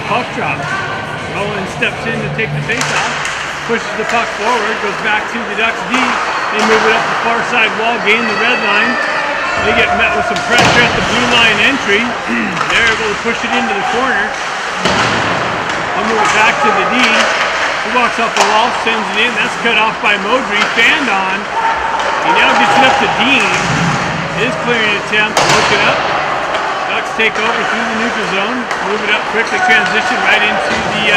puck drop. Rowan steps in to take the face-off, pushes the puck forward, goes back to the Ducks D. They move it up the far side wall, gain the red line. They get met with some pressure at the blue line entry. They're able to push it into the corner. They'll move it back to the D. He walks off the wall, sends it in. That's cut off by Modry. Fanned on. He now gets it up to Dean. His clearing attempt, look it up. Ducks take over through the neutral zone. Move it up quickly, transition right into the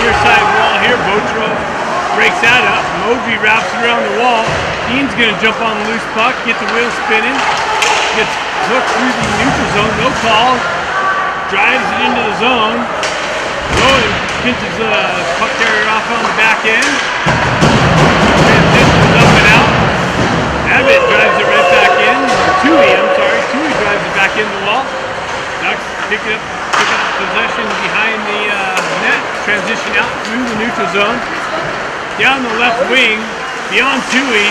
near side wall here. Botro breaks that up. Modry wraps it around the wall. Dean's going to jump on the loose puck, get the wheel spinning. Gets hooked through the neutral zone, no call. Drives it into the zone. Rowan pinches the puck carrier off on the back end. Transitions up and out. Abbott drives it right back in. Tui drives it back into the wall. Ducks pick up possession behind the net. Transition out through the neutral zone. Down the left wing, beyond Tui.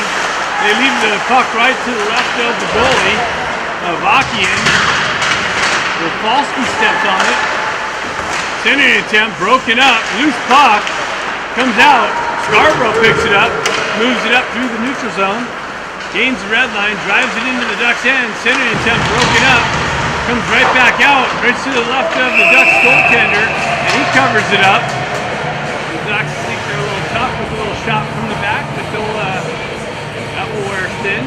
They leave the puck right to the left of the goalie. Vakian. Rafalski steps on it. Centering attempt, broken up. Loose puck. Comes out. Scarborough picks it up. Moves it up through the neutral zone. Gains the red line. Drives it into the Ducks' end. Centering attempt, broken up. Comes right back out. Right to the left of the Ducks goaltender. And he covers it up. The Ducks think they're a little tough with a little shot from the back. But that will wear thin.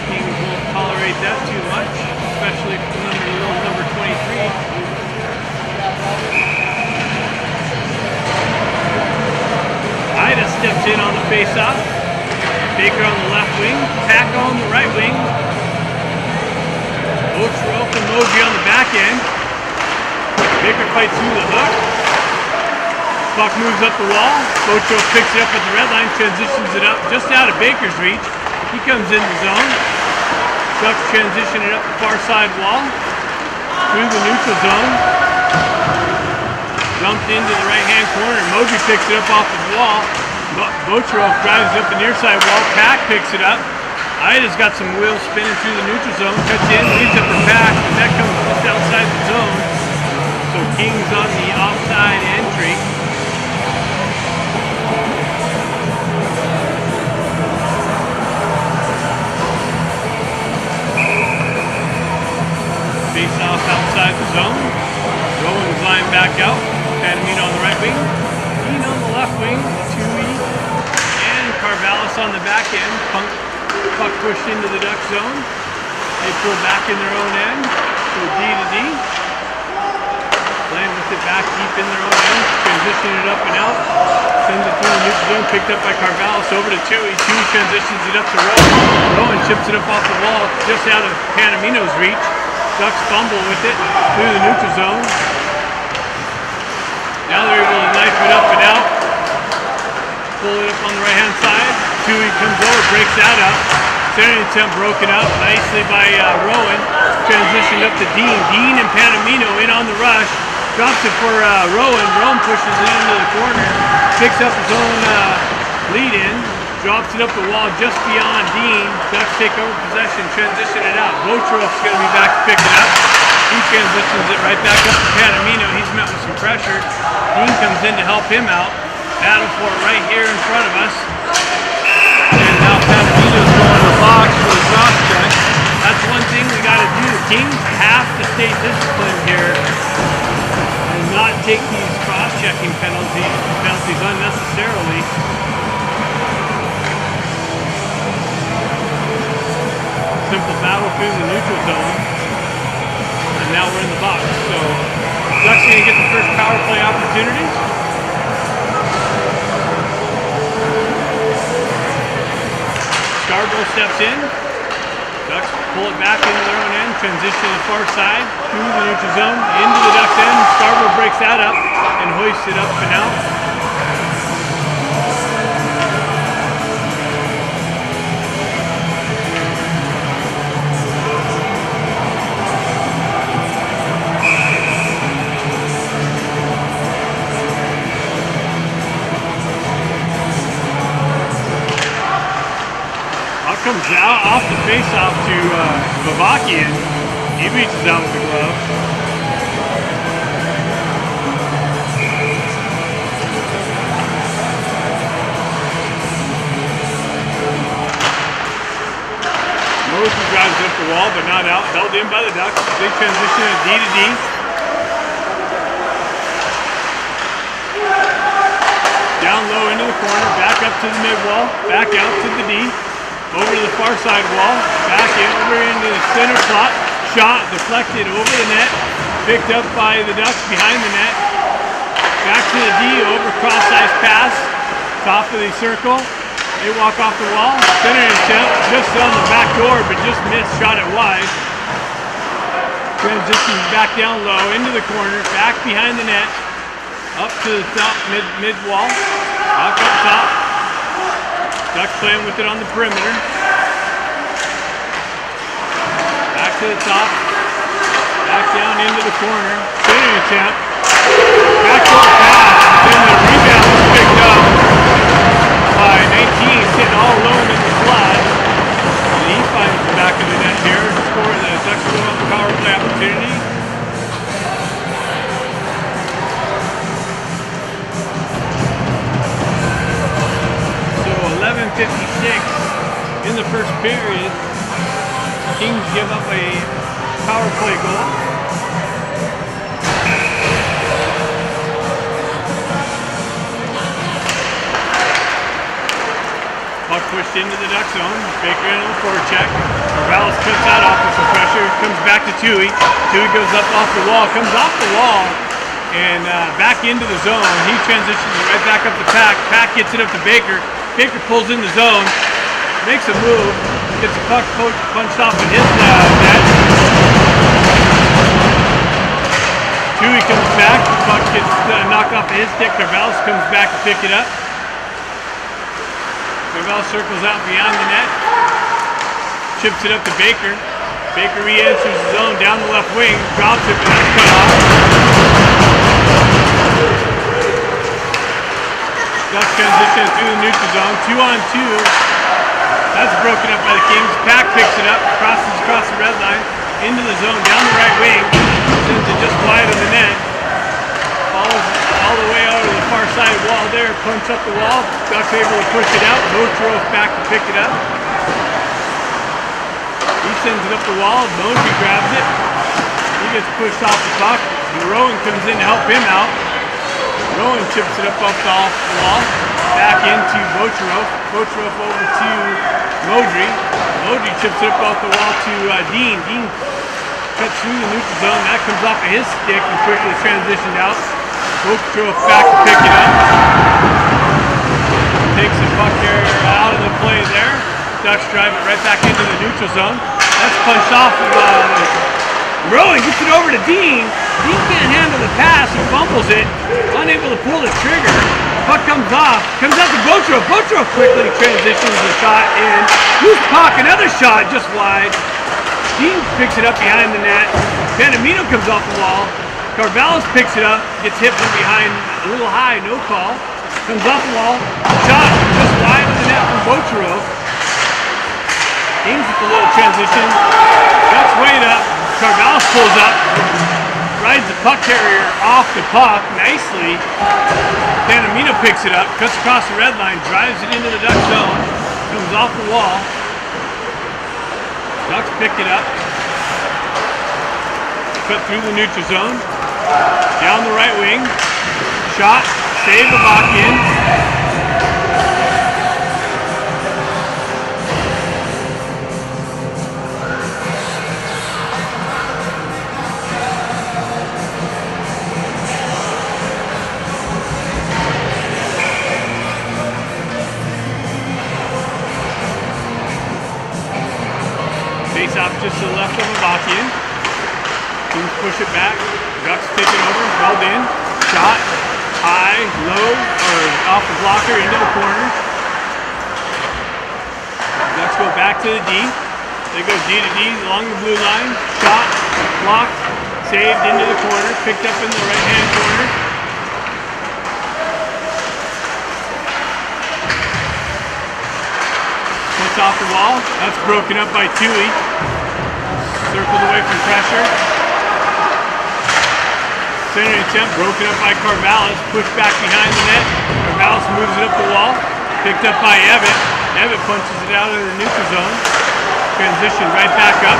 Kings won't tolerate that too much, especially from number 23. Ida steps in on the face-off. Baker on the left wing. Tack on the right wing. Ochoa and Moji on the back end. Baker fights through the hook. Puck moves up the wall. Ochoa picks it up at the red line, transitions it up just out of Baker's reach. He comes in the zone. Ducks transition it up the far side wall. Through the neutral zone. Dumped into the right-hand corner. Moji picks it up off the wall. Botrov drives up the near side wall. Pack picks it up. Ida's got some wheels spinning through the neutral zone. Cuts in, leads up the pack. The net comes just outside the zone. So Kings on the offside entry. Face off outside the zone. Rowan's line back out. Panamino on the right wing. Dean on the left wing. Tui and Carvallis on the back end. Puck pushed into the Duck zone. They pull back in their own end. So D to D. Playing with it back deep in their own end. Transition it up and out. Sends it through the neutral zone. Picked up by Carvallis over to Tui. Tui transitions it up to Rowan. Rowan chips it up off the wall just out of Panamino's reach. Ducks fumble with it through the neutral zone. Now they're able to knife it up and out. Pull it up on the right-hand side. Tui comes over, breaks that up. Centering attempt broken up nicely by Rowan. Transitioned up to Dean. Dean and Panamino in on the rush. Drops it for Rowan. Rowan pushes it into the corner. Picks up his own lead in. Drops it up the wall just beyond Dean. Ducks take over possession, transition it out. Botrov's going to be back to pick it up. He transitions it right back up to Panamino. He's met with some pressure. Dean comes in to help him out. Battle for it right here in front of us. And now Panamino's going to the box for the cross check. That's one thing we got to do. The Kings have to stay disciplined here and not take these cross-checking penalties unnecessarily. Simple battle through the neutral zone, and now we're in the box. So Ducks going to get the first power play opportunities. Scarborough steps in. Ducks pull it back into their own end, transition to the far side, through the neutral zone, into the Ducks end. Scarborough breaks that up and hoists it up and out. Comes out off the face-off to Vakian. He reaches out with the glove. shot out, held in by the Ducks. Big transition of D to D. Down low into the corner, back up to the mid wall, back out to the D, over to the far side wall, back in, over into the center slot, shot, deflected over the net, picked up by the Ducks behind the net, back to the D, over cross-ice pass, top of the circle, they walk off the wall, center attempt, just on the back door, but just missed, shot it wide. Transitions back down low, into the corner, back behind the net, up to the top, mid wall, back up top. Ducks playing with it on the perimeter. Back to the top, back down into the corner, center attempt, back to the pass, then the rebound was picked up by 19, sitting all alone in the slot. And he finds the back of the net here, score the Ducks go up the power play opportunity. 11:56 in the first period. Kings give up a power play goal. Puck pushed into the Duck zone. Baker into the forecheck. Morales cuts that off with some pressure. Comes back to Tui. Tui goes up off the wall. Comes off the wall and back into the zone. He transitions right back up the Pack. Pack gets it up to Baker. Baker pulls in the zone, makes a move, gets the puck punched off in his net. Tui comes back, the puck gets knocked off of his stick. Carvalho comes back to pick it up. Carvalho circles out beyond the net, chips it up to Baker. Baker re-enters the zone down the left wing, drops it, but that's cut off. Ducks transition through the neutral zone, 2-on-2. That's broken up by the Kings. Pack picks it up, crosses across the red line, into the zone, down the right wing, sends it just wide of the net. Falls all the way out of the far side wall there, punch up the wall. Ducks able to push it out. Motrov back to pick it up. He sends it up the wall. Moji grabs it. He gets pushed off the puck. Rowan comes in to help him out. Rowan chips it up off the wall, back into Bocherov. Bocherov over to Modry. Modry chips it up off the wall to Dean. Dean cuts through the neutral zone. That comes off of his stick and quickly transitioned out. Bocherov back to pick it up. Takes the puck carrier out of the play there. Ducks drive it right back into the neutral zone. That's punched off of Rowan gets it over to Dean. Dean can't handle the pass. He fumbles it. Unable to pull the trigger. Puck comes off. Comes out to Bocherov. Bocherov quickly transitions the shot in. Loose puck. Another shot just wide. Dean picks it up behind the net. Panamino comes off the wall. Carvalho picks it up. Gets hit from behind. A little high. No call. Comes off the wall. Shot just wide of the net from Bocherov. Dean's with a little transition. Ducks weight up. Carvalho pulls up, rides the puck carrier off the puck nicely. Panamino picks it up, cuts across the red line, drives it into the Duck zone, comes off the wall. Ducks pick it up, cut through the neutral zone, down the right wing, shot, save the lock in. Face off just to the left of Avakian. Kings push it back. Ducks take it over, held in. Shot, high, low, or off the blocker into the corner. Ducks go back to the D. They go D to D along the blue line. Shot, blocked, saved into the corner, picked up in the right-hand corner. Puts off the wall. That's broken up by Tui. Circled away from pressure. Center attempt broken up by Carvalho. Pushed back behind the net. Carvalho moves it up the wall. Picked up by Evitt. Evitt punches it out of the neutral zone. Transition right back up.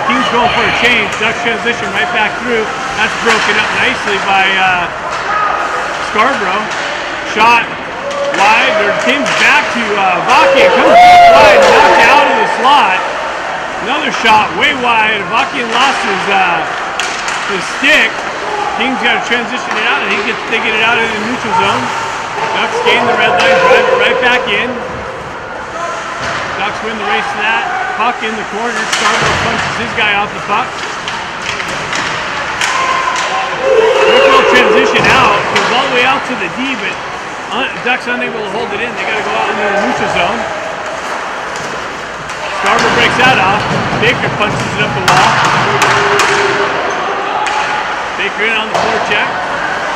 King's going for a change. Ducks transition right back through. That's broken up nicely by Scarborough. Shot wide. There King's back to Vakian. Comes wide, knocked out of the slot. Another shot way wide. Vakian lost his stick. King's got to transition it out, and they get it out into the neutral zone. Ducks gain the red line, drive it right back in. Ducks win the race to that. Puck in the corner. Scarborough punches his guy off the puck. Quick little transition out. Goes all the way out to the D, but Ducks unable to hold it in. They got to go out into the neutral zone. Scarborough breaks that off. Baker punches it up the wall. Baker in on the forecheck.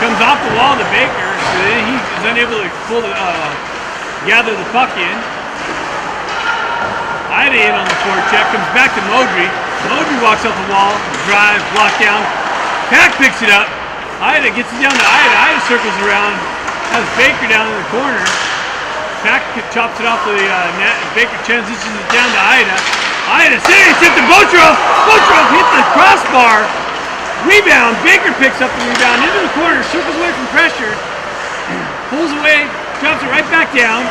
Comes off the wall to Baker. So then he is unable to gather the puck in. Ida in on the forecheck, comes back to Modry. Modry walks off the wall, drive, block down. Pack picks it up. Ida gets it down to Ida. Ida circles around, has Baker down in the corner. Pack chops it off the net. Baker transitions it down to Ida. Ida saves it to Botrov. Botrov hit the crossbar. Rebound. Baker picks up the rebound into the corner, circles away from pressure, pulls away, drops it right back down.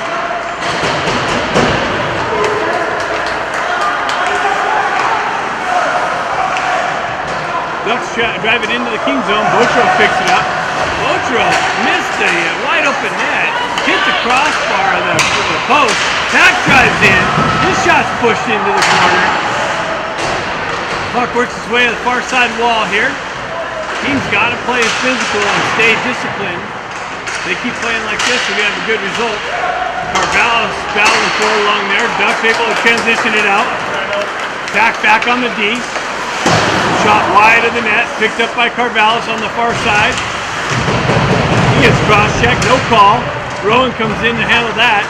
Ducks drive it into the King zone. Botrov picks it up. Botrov missed a wide open net. Hit the crossbar of the post. Pack drives in. His shot's pushed into the corner. Puck works his way to the far side wall here. King's got to play physical and stay disciplined. They keep playing like this, we're going to have a good result. Carvalho's battling forward along there. Ducks able to transition it out. Pack back on the D. Shot wide of the net, picked up by Carvalho on the far side. He gets cross-checked, no call. Rowan comes in to handle that.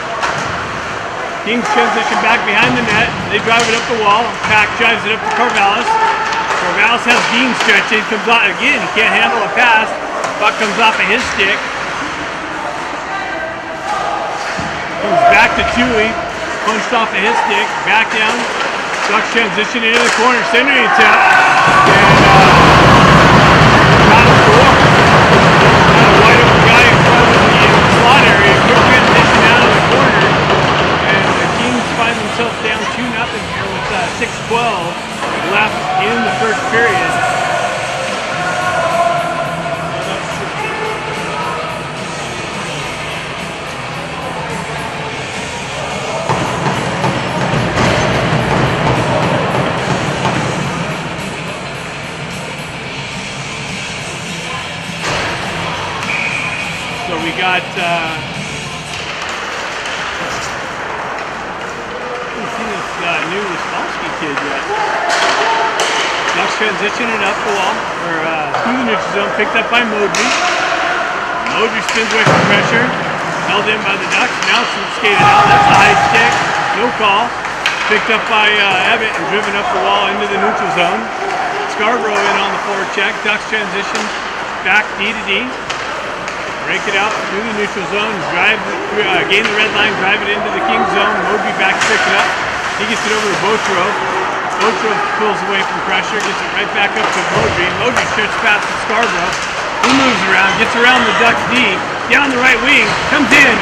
Kings transition back behind the net. They drive it up the wall. Pack drives it up to Carvalho. Carvalho has Dean stretching, comes out again. He can't handle a pass. Puck comes off of his stick. Comes back to Tui. Punched off of his stick. Back down. Ducks transition into the corner, centering tap, and got a score. Got a wide open guy in front of the slot area. Quick transition out of the corner, and the Kings find themselves down 2-0 here with 6:12 left in the first period. So we got, I haven't seen this new Wisconsin kid yet. Ducks transitioning up the wall, or through the neutral zone, picked up by Modry. Modry spins away from pressure, held in by the Ducks, now skated out, that's a high stick, no call. Picked up by Abbott and driven up the wall into the neutral zone. Scarborough in on the forward check, Ducks transition back D to D. Break it out through the neutral zone, gain the red line, drive it into the King zone. Modry back to pick it up. He gets it over to Botrov. Botrov pulls away from pressure, gets it right back up to Modry. Modry stretches past to Scarborough. He moves around, gets around the Ducks D, down the right wing, comes in.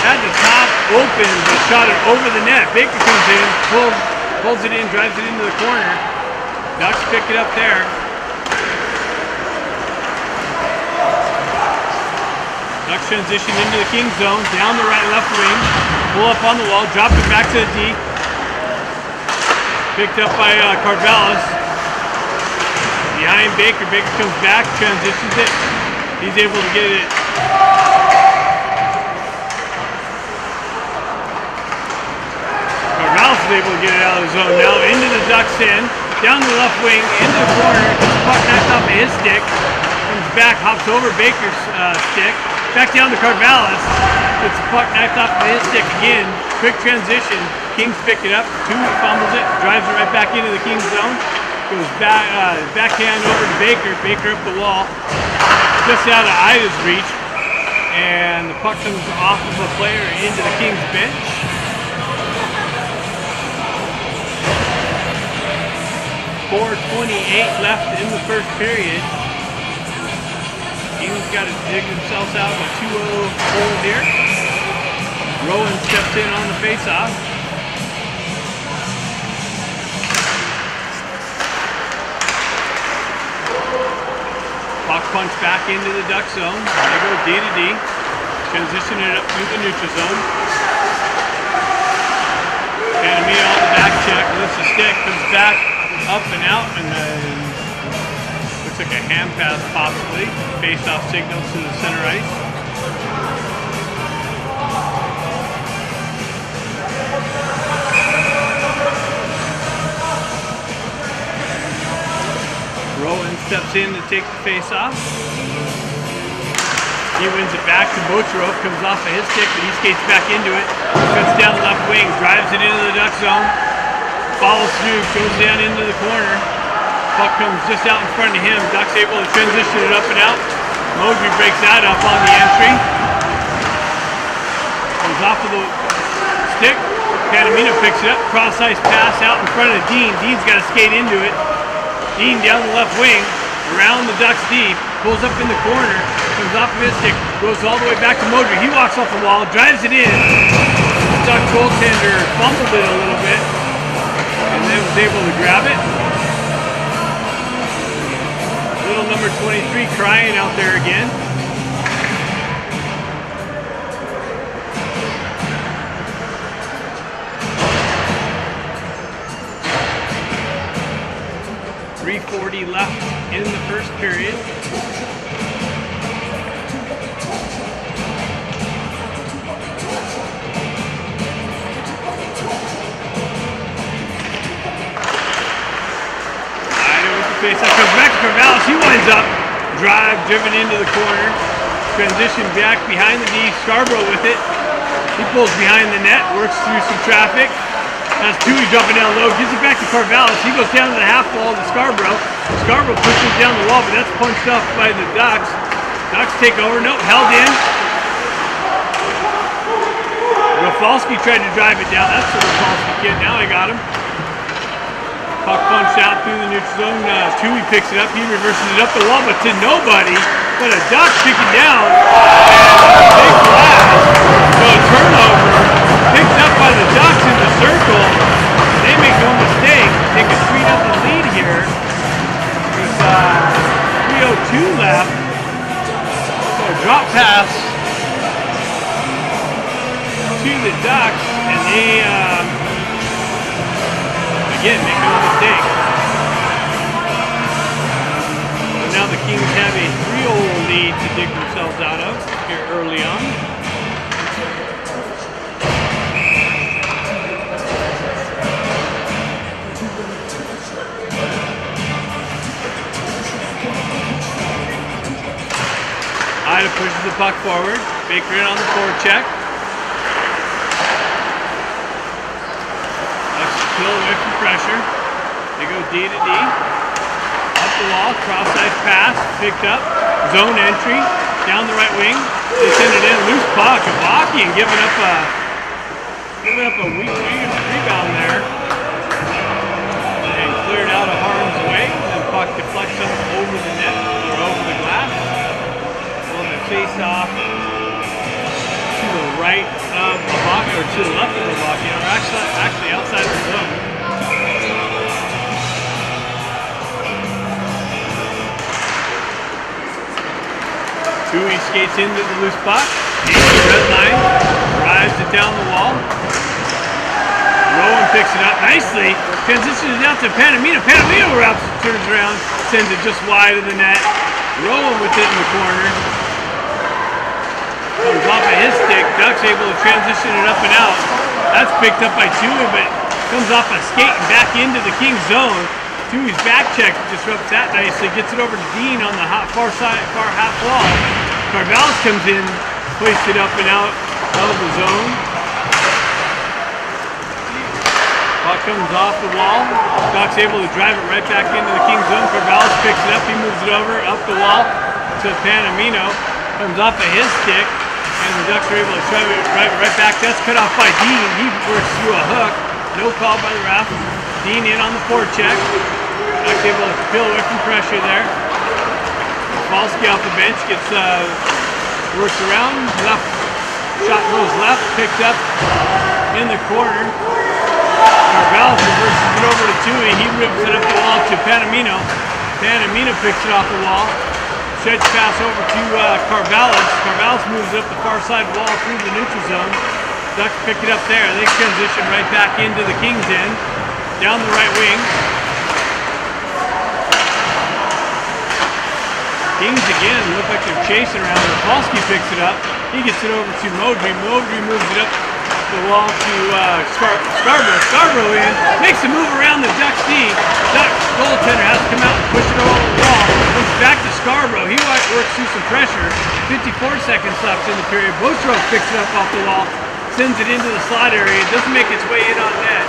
Had the top open, but shot it over the net. Baker comes in, pulls it in, drives it into the corner. Ducks pick it up there. Ducks transition into the King zone, down the right left wing, pull up on the wall, drop it back to the D. Picked up by Carvalho. Behind Baker, Baker comes back, transitions it. He's able to get it. Carvalho is able to get it out of the zone now, into the Ducks end, down the left wing, into the corner, gets the puck knocked off of his stick, comes back, hops over Baker's stick. Back down to Carvalho. Gets the puck knifed off of his stick again. Quick transition. Kings pick it up. Tui fumbles it. Drives it right back into the Kings zone. Goes back, backhand over to Baker. Baker up the wall. Just out of Ida's reach. And the puck comes off of a player into the Kings bench. 4:28 left in the first period. Eden's got to dig themselves out of a 2-0 hole here. Rowan steps in on the face-off. Puck punch back into the Duck zone. They go D to D. Transition it up through the neutral zone. Panamino on the back check. Lifts the stick. Comes back up and out. And then looks like a hand pass possibly. Face-off signal to the center ice. Rowan steps in to take the face off. He wins it back to Bocherov, comes off of his stick, but he skates back into it. Cuts down the left wing, drives it into the Duck zone. Follows through, goes down into the corner. Puck comes just out in front of him. Duck's able to transition it up and out. Mosby breaks that up on the entry. Comes off of the stick. Panamino picks it up. Cross-ice pass out in front of Dean. Dean's got to skate into it. Dean down the left wing, around the Ducks deep, pulls up in the corner, comes off of his stick, goes all the way back to Modry. He walks off the wall, drives it in. The Duck goaltender fumbled it a little bit, and then was able to grab it. Little number 23 crying out there again. .340 left in the first period. Face up, comes back to Corvallis. He winds up, drive, driven into the corner. Transition back behind the D. Scarborough with it. He pulls behind the net, works through some traffic. That's Tui dropping down low, gives it back to Corvallis. He goes down to the half wall to Scarborough. Scarborough pushes down the wall, but that's punched up by the Ducks. Ducks take over, nope, held in. Rafalski tried to drive it down. That's the Rafalski kid, now I got him. Puck punched out through the neutral zone. Tui picks it up, he reverses it up the wall, but to nobody. But a Duck kicking down, and big blast. So a turnover, picked up by the Ducks in the circle. They make no mistake, take a 3-0 lead here. There's 3:02 left. So a drop pass to the Ducks, and they again make no mistake. So now the Kings have a 3-0 lead to dig themselves out of here early on. Ida pushes the puck forward. Baker in on the forecheck. Ducks pull away from pressure. They go D to D. Up the wall, cross-ice pass, picked up. Zone entry, down the right wing. They send it in, loose puck. Avakian giving up a weak rebound there. And cleared out of harm's way. And puck deflects up over the net or over the glass. Face off to the right of Avakian, or to the left of Avakian, or actually outside the zone. Tui skates into the loose puck, into the red line, drives it down the wall. Rowan picks it up nicely, transitions it out to Panamino. Panamino wraps, turns around, sends it just wide of the net. Rowan with it in the corner. Comes off of his stick. Ducks able to transition it up and out. That's picked up by Tui, but comes off a skate and back into the Kings zone. Tui's back check disrupts that nicely. Gets it over to Dean on the far half wall. Corvallis comes in, placed it up and out of the zone. Puck comes off the wall. Ducks able to drive it right back into the Kings zone. Corvallis picks it up. He moves it over up the wall to Panamino. Comes off of his stick. And the Ducks are able to drive it right back. That's cut off by Dean. He works through a hook. No call by the ref. Dean in on the forecheck. Ducks able to peel away from pressure there. Falski off the bench gets works around. Left shot goes left, picked up in the corner. Carvalho reverses it over to Tui. He rips it up the wall to Panamino. Panamino picks it off the wall. Stretch pass over to Carvalho. Carvalho moves it up the far side wall through the neutral zone. Ducks pick it up there. They transition right back into the Kings end. Down the right wing. Kings again look like they're chasing around. Falski picks it up. He gets it over to Modry. Modry moves it up the wall to Scarborough. Scarborough in. Makes a move around the Ducks D. Ducks goaltender has to come out and push it all over the wall. Comes back to Scarborough. He works through some pressure. 54 seconds left in the period. Botrov picks it up off the wall. Sends it into the slot area. It doesn't make its way in on net.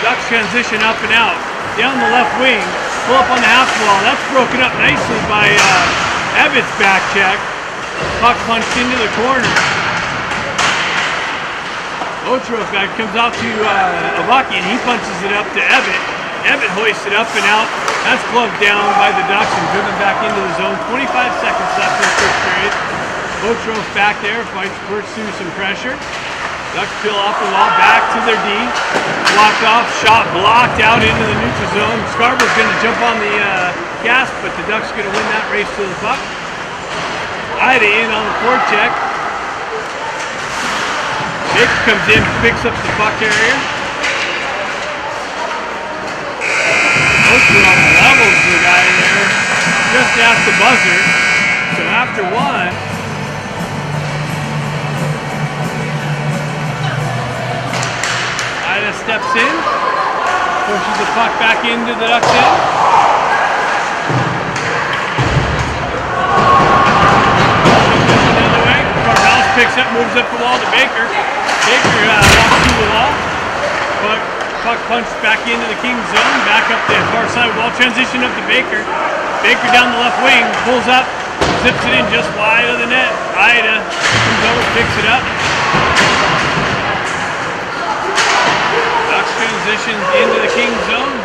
Ducks transition up and out. Down the left wing. Pull up on the half wall. That's broken up nicely by Ebbets' back check. Puck punched into the corner. Botrov back comes out to Avaki and he punches it up to Ebbet. Ebbet hoists it up and out. That's gloved down by the Ducks and driven back into the zone. 25 seconds left in the first period. Botrov back there, works through some pressure. Ducks peel off the wall, back to their D. Blocked off, shot blocked out into the neutral zone. Scarborough's going to jump on the gas, but the Ducks are going to win that race to the puck. Ida in on the forecheck. Baker comes in, picks up the puck carrier. Botrov levels the guy there, just at the buzzer. So after one, Ida steps in, pushes the puck back into the Ducks end. Another way, Carvalho picks up, moves up the wall to Baker. Baker walks through the wall. Puck punched back into the Kings zone, back up the far side wall, transition up to Baker. Baker down the left wing, pulls up, zips it in just wide of the net. Ida comes over, picks it up. Ducks transitions into the Kings zone.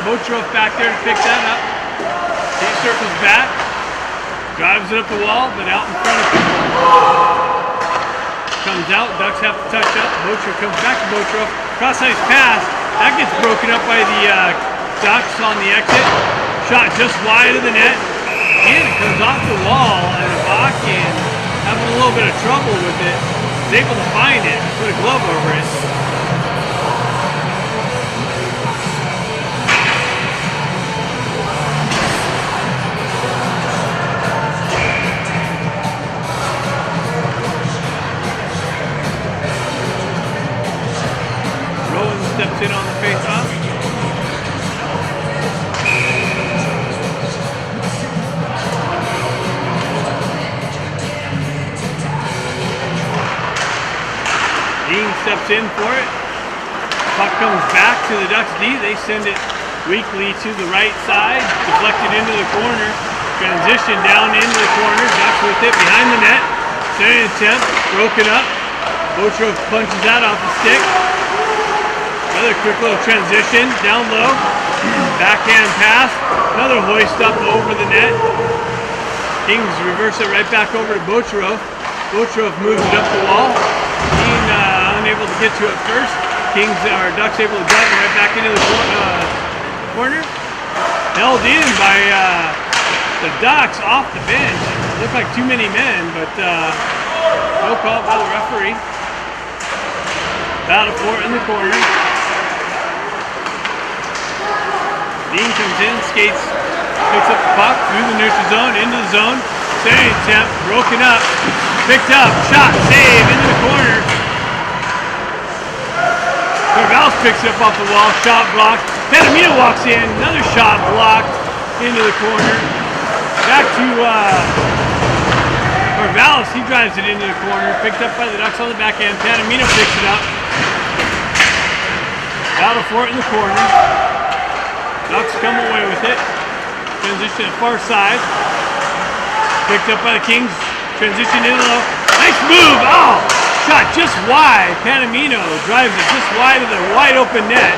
Botrov back there to pick that up. He circles back, drives it up the wall, but out in front of him. Comes out, Ducks have to touch up. Botrov comes back to Botrov. Cross-ice pass. That gets broken up by the Ducks on the exit. Shot just wide of the net. And it comes off the wall, and Avakian, having a little bit of trouble with it, is able to find it and put a glove over it. Steps in on the face-off. Dean steps in for it. Puck comes back to the Ducks D. They send it weakly to the right side, deflected into the corner. Transition down into the corner. Ducks with it behind the net. Second attempt, broken up. Botrov punches that off the stick. Another quick little transition, down low, backhand pass, another hoist up over the net. Kings reverse it right back over to Botrov. Botrov moves it up the wall. Dean unable to get to it first. Ducks able to drive it right back into the corner. Held in by the Ducks off the bench. Looked like too many men, but no call by the referee. Battle for it in the corner. Dean comes in, skates, picks up the puck through the neutral zone, into the zone. Second attempt, broken up, picked up, shot, save, into the corner. Carvalho picks it up off the wall, shot blocked. Panamino walks in, another shot blocked into the corner. Back to Carvalho, he drives it into the corner, picked up by the Ducks on the back end. Panamino picks it up. Battle for it in the corner. Ducks come away with it. Transition to far side. Picked up by the Kings. Transition in low. Nice move. Oh! Shot just wide. Panamino drives it just wide of the wide open net.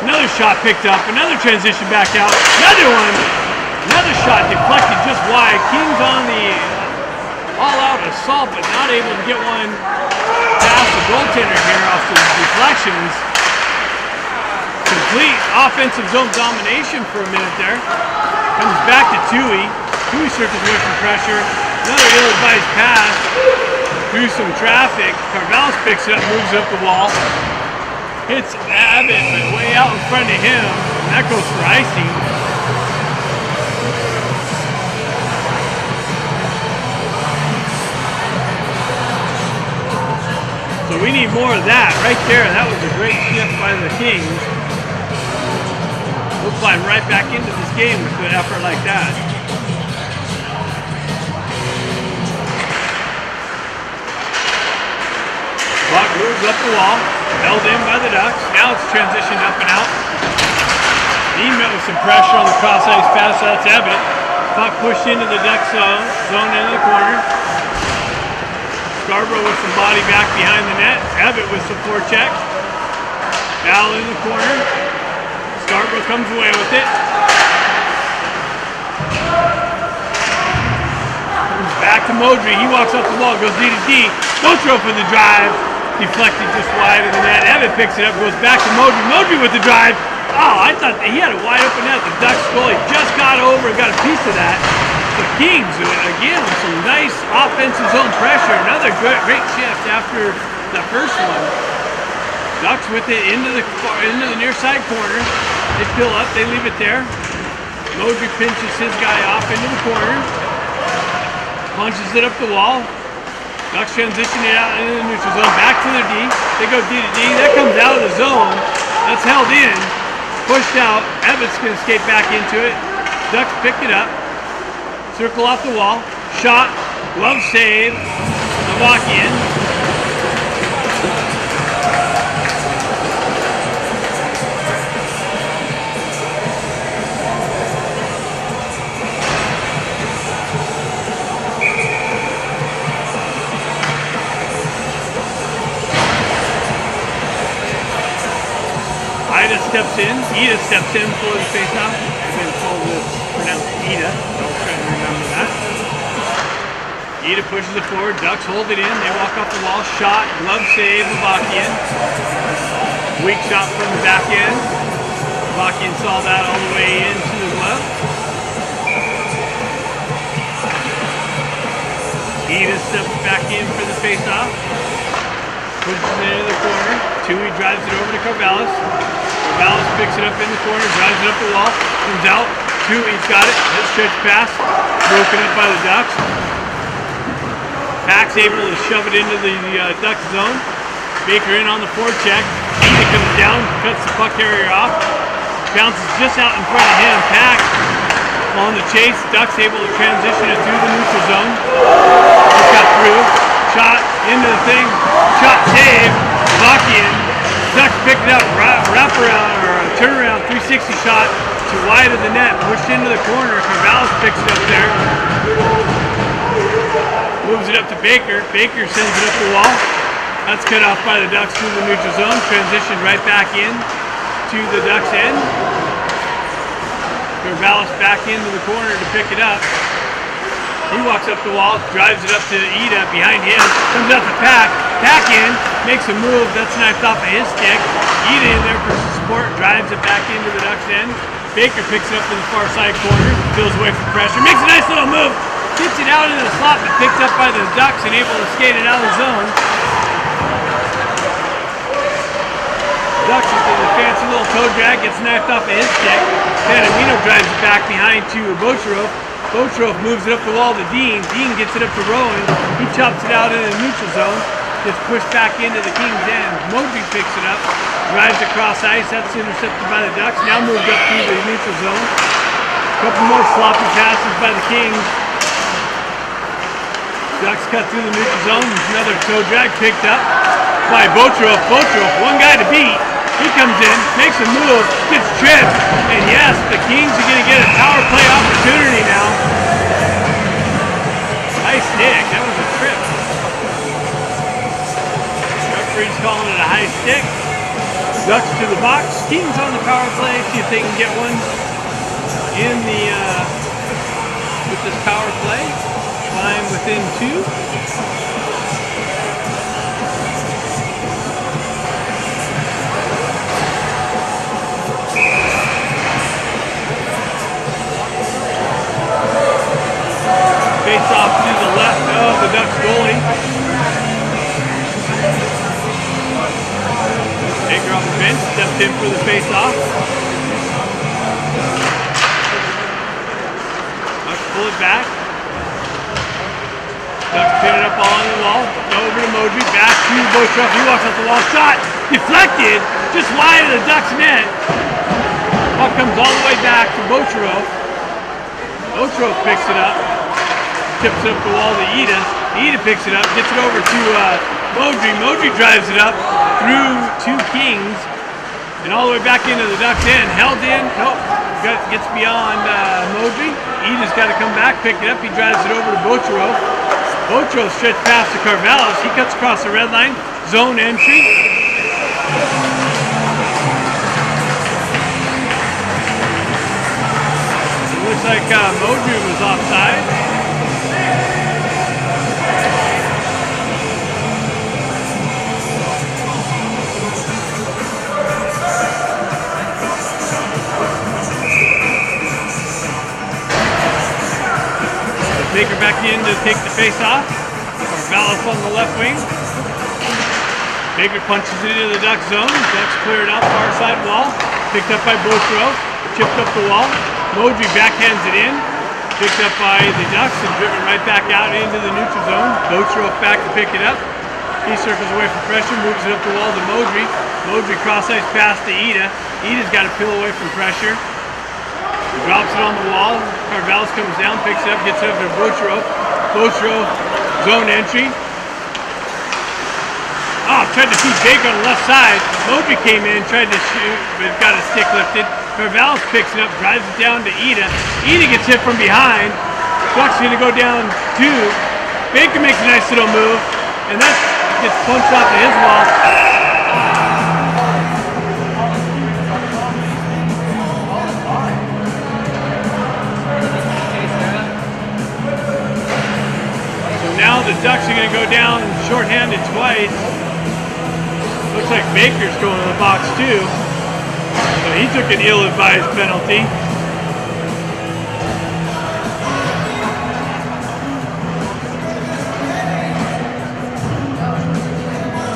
Another shot picked up. Another transition back out. Another one. Another shot deflected just wide. Kings on the all-out assault, but not able to get one past the goaltender here off the deflections. Complete offensive zone domination for a minute there. Comes back to Tui. Tui circles away from pressure. Another ill-advised pass through some traffic. Carvallis picks it up, moves up the wall. Hits Abbott, but way out in front of him. And that goes for icing. So we need more of that right there. That was a great shift by the Kings. We'll climb right back into this game with an effort like that. Puck moves up the wall, held in by the Ducks. Now it's transitioned up and out. He met with some pressure on the cross ice pass. That's Ebbett. Puck pushed into the Ducks zone into the corner. Scarborough with some body back behind the net. Ebbett with some forecheck. Foul in the corner. Scarborough comes away with it. Comes back to Modry. He walks up the wall, goes D to D. Botrof with the drive. Deflected just wide of the net. Ebbett picks it up, goes back to Modry. Modry with the drive. Oh, I thought he had a wide open net. The Ducks goalie just got over and got a piece of that. The Kings, again, with some nice offensive zone pressure. Another great shift after the first one. Ducks with it into the near side corner. They fill up, they leave it there. Modry pinches his guy off into the corner. Punches it up the wall. Ducks transition it out into the neutral zone. Back to their D. They go D to D. That comes out of the zone. That's held in. Pushed out. Evans can skate back into it. Ducks pick it up. Circle off the wall. Shot. Glove save. The walk in. Ida steps in. Ida steps in for the faceoff. I've been told it's pronounced Ida. I'll try to remember that. Ida pushes it forward. Ducks hold it in. They walk off the wall. Shot. Glove save. Lavakian. Weak shot from the back end. Lavakian saw that all the way into the glove. Ida steps back in for the faceoff. Pushes it into the corner. Tui drives it over to Carvallis. Carvallis picks it up in the corner, drives it up the wall, comes out. Tui's got it. That stretch pass. Broken up by the Ducks. Pack's able to shove it into the Ducks zone. Baker in on the forecheck. Ida comes down, cuts the puck carrier off. Bounces just out in front of him. Pack on the chase. Ducks able to transition it through the neutral zone. Just got through. Shot into the thing. Shot save. Lockian. Ducks picked it up. Wrap around or a turnaround 360 shot to wide of the net. Pushed into the corner. Carvallis picks it up there. Moves it up to Baker. Baker sends it up the wall. That's cut off by the Ducks through the neutral zone. Transitioned right back in to the Ducks end. Carvallis back into the corner to pick it up. He walks up the wall, drives it up to Ida behind him, comes up to Pack. Pack in, makes a move, that's knifed off of his stick. Ida in there for support, drives it back into the Ducks end. Baker picks it up in the far side corner, peels away from pressure, makes a nice little move, gets it out into the slot, but picked up by the Ducks and able to skate it out of the zone. Ducks with the fancy little toe drag, gets knifed off of his stick. Panamino drives it back behind to Botrof. Botrof moves it up the wall to Dean. Dean gets it up to Rowan. He chops it out into the neutral zone. Gets pushed back into the Kings' end. Modry picks it up. Drives across ice. That's intercepted by the Ducks. Now moved up through the neutral zone. A couple more sloppy passes by the Kings. Ducks cut through the neutral zone. Another toe drag picked up by Botrof. Botrof, one guy to beat. He comes in, makes a move, gets tripped, and yes, the Kings are going to get a power play opportunity now. High stick, that was a trip. Referee's calling it a high stick. Ducks to the box. Kings on the power play. See if they can get one in the with this power play. Climb within 2. Face off to the left of the Ducks goalie. Baker off the bench, stepped in for the face off. Ducks pull it back. Ducks pin it up all on the wall. Over to Modry, back to Bochroff. He walks off the wall. Shot deflected, just wide of the Ducks net. Puck comes all the way back to Bochroff. Bochroff picks it up. Tips it up the wall to Ida. Ida picks it up, gets it over to Modry. Modry drives it up through 2 Kings and all the way back into the Ducks end. Held in. Nope. Gets beyond Modry. Ida's got to come back, pick it up. He drives it over to Bochroff. Bochroff stretched past to Carvalhos. He cuts across the red line. Zone entry. It looks like Modry was offside. Baker back in to take the face off. Carvalhos on the left wing. Baker punches it into the Duck zone. Ducks clear it out far side wall. Picked up by Bochroff. Chipped up the wall. Modry backhands it in. Picked up by the Ducks and driven right back out into the neutral zone. Bochroff back to pick it up. He circles away from pressure, moves it up the wall to Modry. Modry cross-ice pass to Ida. Ida's got to peel away from pressure. Drops it on the wall. Carvalhos comes down, picks it up, gets it up to Bochroff. Bochroff, zone entry. Oh, tried to feed Baker on the left side. Modry came in, tried to shoot, but got his stick lifted. Carvalhos picks it up, drives it down to Ida. Ida gets hit from behind. Ducks going to go down 2. Baker makes a nice little move, and that gets punched off to his wall. Now the Ducks are going to go down shorthanded twice. Looks like Baker's going to the box too. So he took an ill-advised penalty.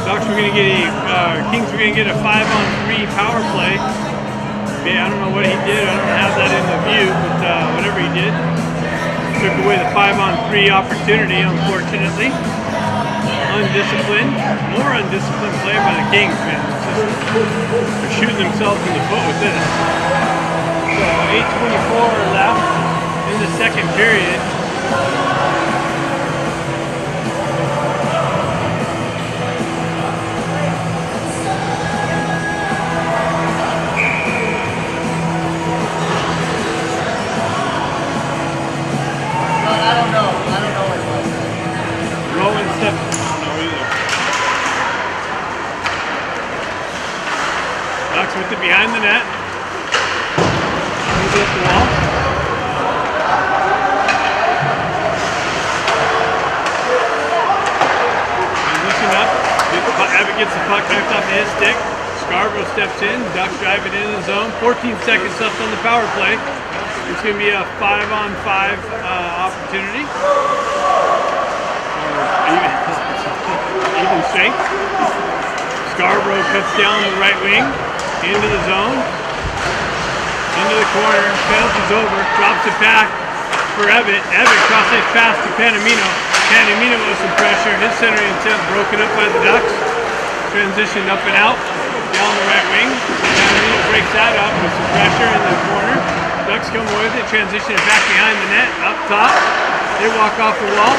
Ducks were going to get Kings were going to get a 5-on-3 power play. Yeah, I don't know what he did. I don't have that in the view, but whatever he did. Took away the 5-on-3 opportunity, unfortunately. Undisciplined. More undisciplined play by the Kings, man. They're shooting themselves in the foot with this. So 8:24 left in the second period. Ducks with it behind the net. Move it up the wall. Transition up. Abbott gets the puck knocked off his stick. Scarborough steps in. Ducks drive it in the zone. 14 seconds left on the power play. It's going to be a 5-on-5 opportunity. Even strength. Scarborough cuts down the right wing into the zone, into the corner. Penalty's over. Drops it back for Evitt. Evitt cross-ice pass to Panamino. Panamino with some pressure. His center intent broken up by the Ducks. Transitioned up and out down the right wing. Panamino breaks that up with some pressure in the corner. Ducks come with it. Transition it back behind the net. Up top. They walk off the wall.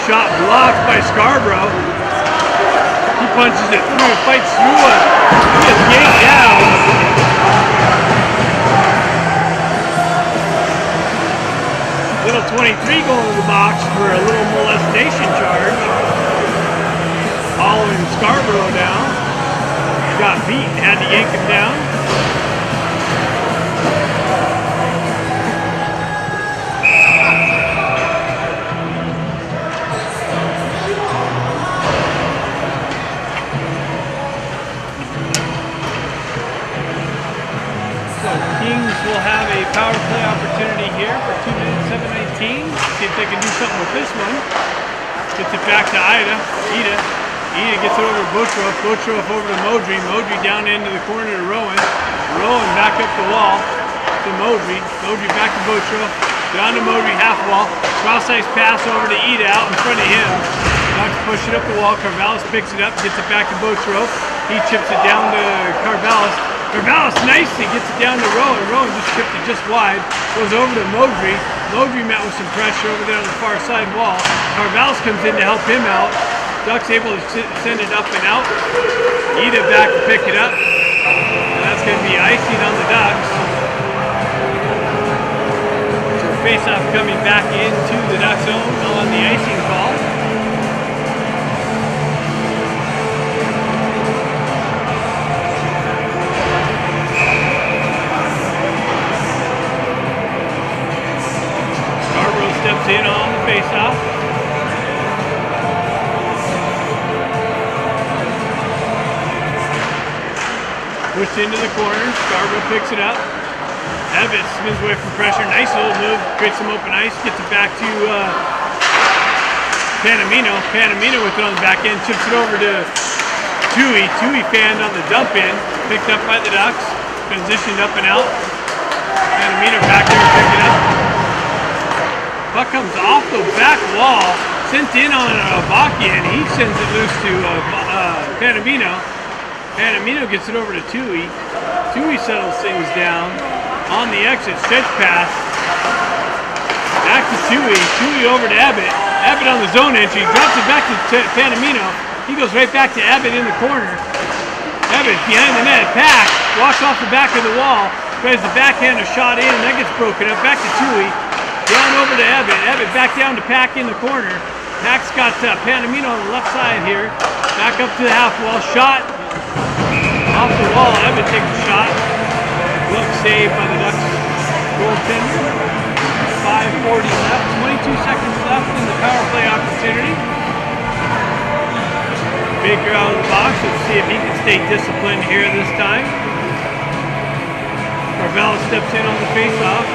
Shot blocked by Scarborough. He punches it through, fights through it. He gets yanked down. Little 23 going to the box for a little molestation charge. Following Scarborough down. He's got beat and had to yank him down. So Kings will have a power play opportunity here for 2 minutes 7:19. See if they can do something with this one. Gets it back to Ida gets it over to Botrov. Botrov over to Modry. Modry down into the corner to Rowan. Rowan back up the wall to Modry. Modry back to Botrov. Down to Modry, half wall. Cross-ice pass over to Ida out in front of him. Ducks push it up the wall. Carvallis picks it up, gets it back to Botrov. He chips it down to Carvallis. Carvallis nicely gets it down to Rowan. Rowan just chipped it just wide. Goes over to Modry. Modry met with some pressure over there on the far side wall. Carvallis comes in to help him out. Ducks able to send it up and out. Ida back to pick it up. And that's going to be icing on the Ducks. So face-off coming back into the Ducks zone on the icing call. Scarborough steps in on the face-off. Pushed into the corner, Scarborough picks it up. Evans spins away from pressure, nice little move, creates some open ice, gets it back to Panamino. Panamino with it on the back end, chips it over to Tui. Tui fanned on the dump in, picked up by the Ducks, transitioned up and out. Panamino back there to pick it up. Puck comes off the back wall, sent in on Avakian, he sends it loose to Panamino. Panamino gets it over to Tui. Tui settles things down on the exit, stretch pass. Back to Tui. Tui over to Abbott. Abbott on the zone entry, drops it back to Panamino. He goes right back to Abbott in the corner. Abbott behind the net, pack, walks off the back of the wall, tries the backhander shot in, that gets broken up. Back to Tui. Down over to Abbott. Abbott back down to Pack in the corner. Pack's got Panamino on the left side here. Back up to the half wall, shot. Off the wall, Evan takes a shot. Glove saved by the Ducks goaltender. 5:40 left, 22 seconds left in the power play opportunity. Baker out of the box. Let's see if he can stay disciplined here this time. Carvalho steps in on the face-off.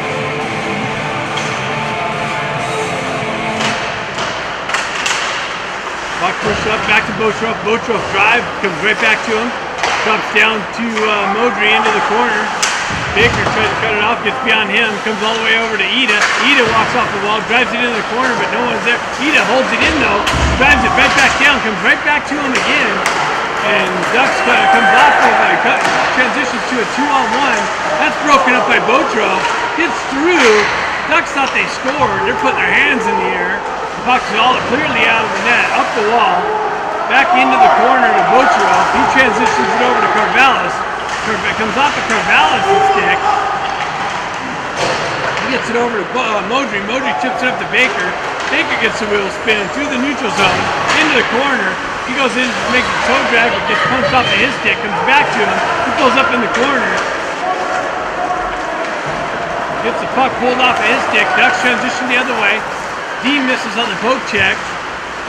Puck pushed up, back to Botrov. Botrov drive, comes right back to him. Drops down to Modry into the corner. Baker tries to cut it off, gets beyond him, comes all the way over to Ida. Ida walks off the wall, drives it into the corner, but no one's there. Ida holds it in though, drives it right back down, comes right back to him again. And Ducks comes off of it, transitions to a 2-on-1. That's broken up by Botrov. Gets through. Ducks thought they scored. They're putting their hands in the air. The puck's all clearly out of the net, up the wall. Back into the corner to Botrov. He transitions it over to Carvallis. Comes off of Carvallis' stick. He gets it over to Modry. Modry chips it up to Baker. Baker gets the wheel spin through the neutral zone, into the corner. He goes in, makes a toe drag, but gets punched off of his stick. Comes back to him. He pulls up in the corner. Gets the puck pulled off of his stick. Ducks transition the other way. Dean misses on the poke check.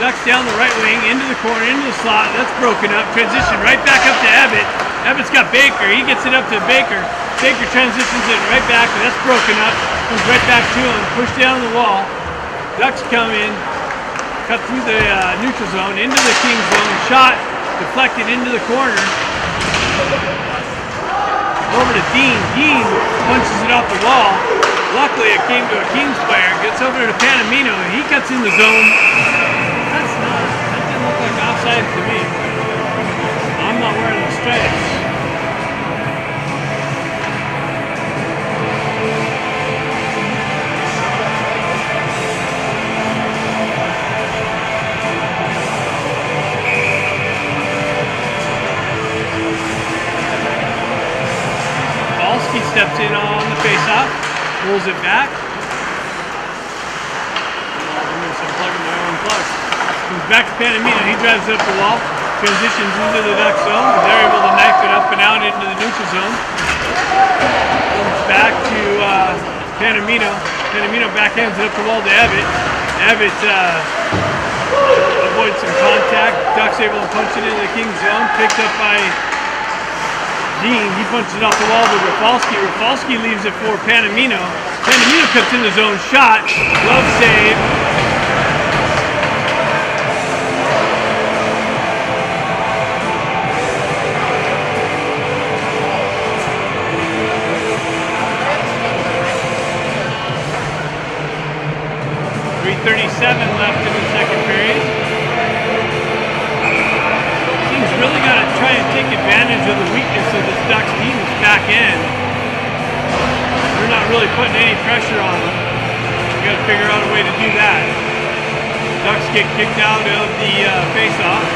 Ducks down the right wing, into the corner, into the slot. That's broken up. Transition right back up to Abbott. Abbott's got Baker. He gets it up to Baker. Baker transitions it right back, but that's broken up. Comes right back to him. Pushed down the wall. Ducks come in. Cut through the neutral zone, into the Kings zone. Shot deflected into the corner. Over to Dean. Dean punches it off the wall. Luckily, it came to a Kings player. Gets over to Panamino. He cuts in the zone. That didn't look like offside to me. I'm not wearing the stripes. Balski steps in on the faceoff, pulls it back. I'm going to plug in my own plug. Comes back to Panamino. He drives it up the wall. Transitions into the duck zone. They're able to knife it up and out into the neutral zone. Comes back to Panamino. Panamino backhands it up the wall to Evitt. Evitt avoids some contact. Duck's able to punch it into the King's zone. Picked up by Dean. He punches it off the wall to Rafalski. Rafalski leaves it for Panamino. Panamino cuts in the zone. Shot. Glove save. Left in the second period. Team's really got to try and take advantage of the weakness of this Ducks team's back end. They're not really putting any pressure on them. We got to figure out a way to do that. Ducks get kicked out of the face-off.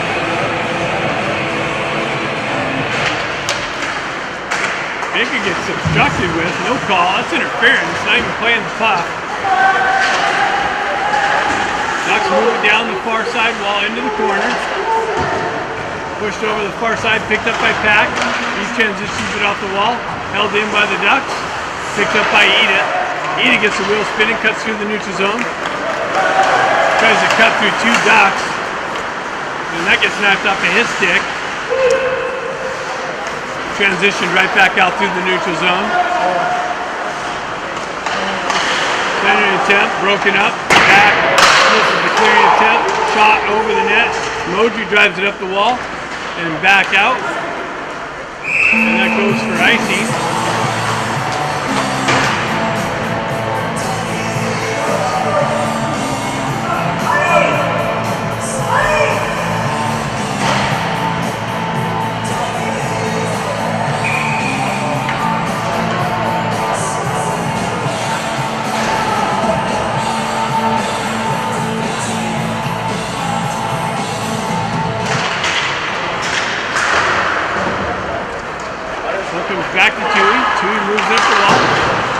Baker gets obstructed with, no call. That's interference. Not even playing the puck. Ducks move it down the far side wall into the corner. Pushed over the far side, picked up by Pack. He transitions it off the wall. Held in by the Ducks. Picked up by Ida. Ida gets the wheel spinning, cuts through the neutral zone. Tries to cut through two Ducks. And that gets knocked off of his stick. Transitioned right back out through the neutral zone. Center attempt, broken up. Back. This is the clearing attempt, shot over the net. Modry drives it up the wall and back out. And that goes for icing. Back to Tui. Tui moves up the wall.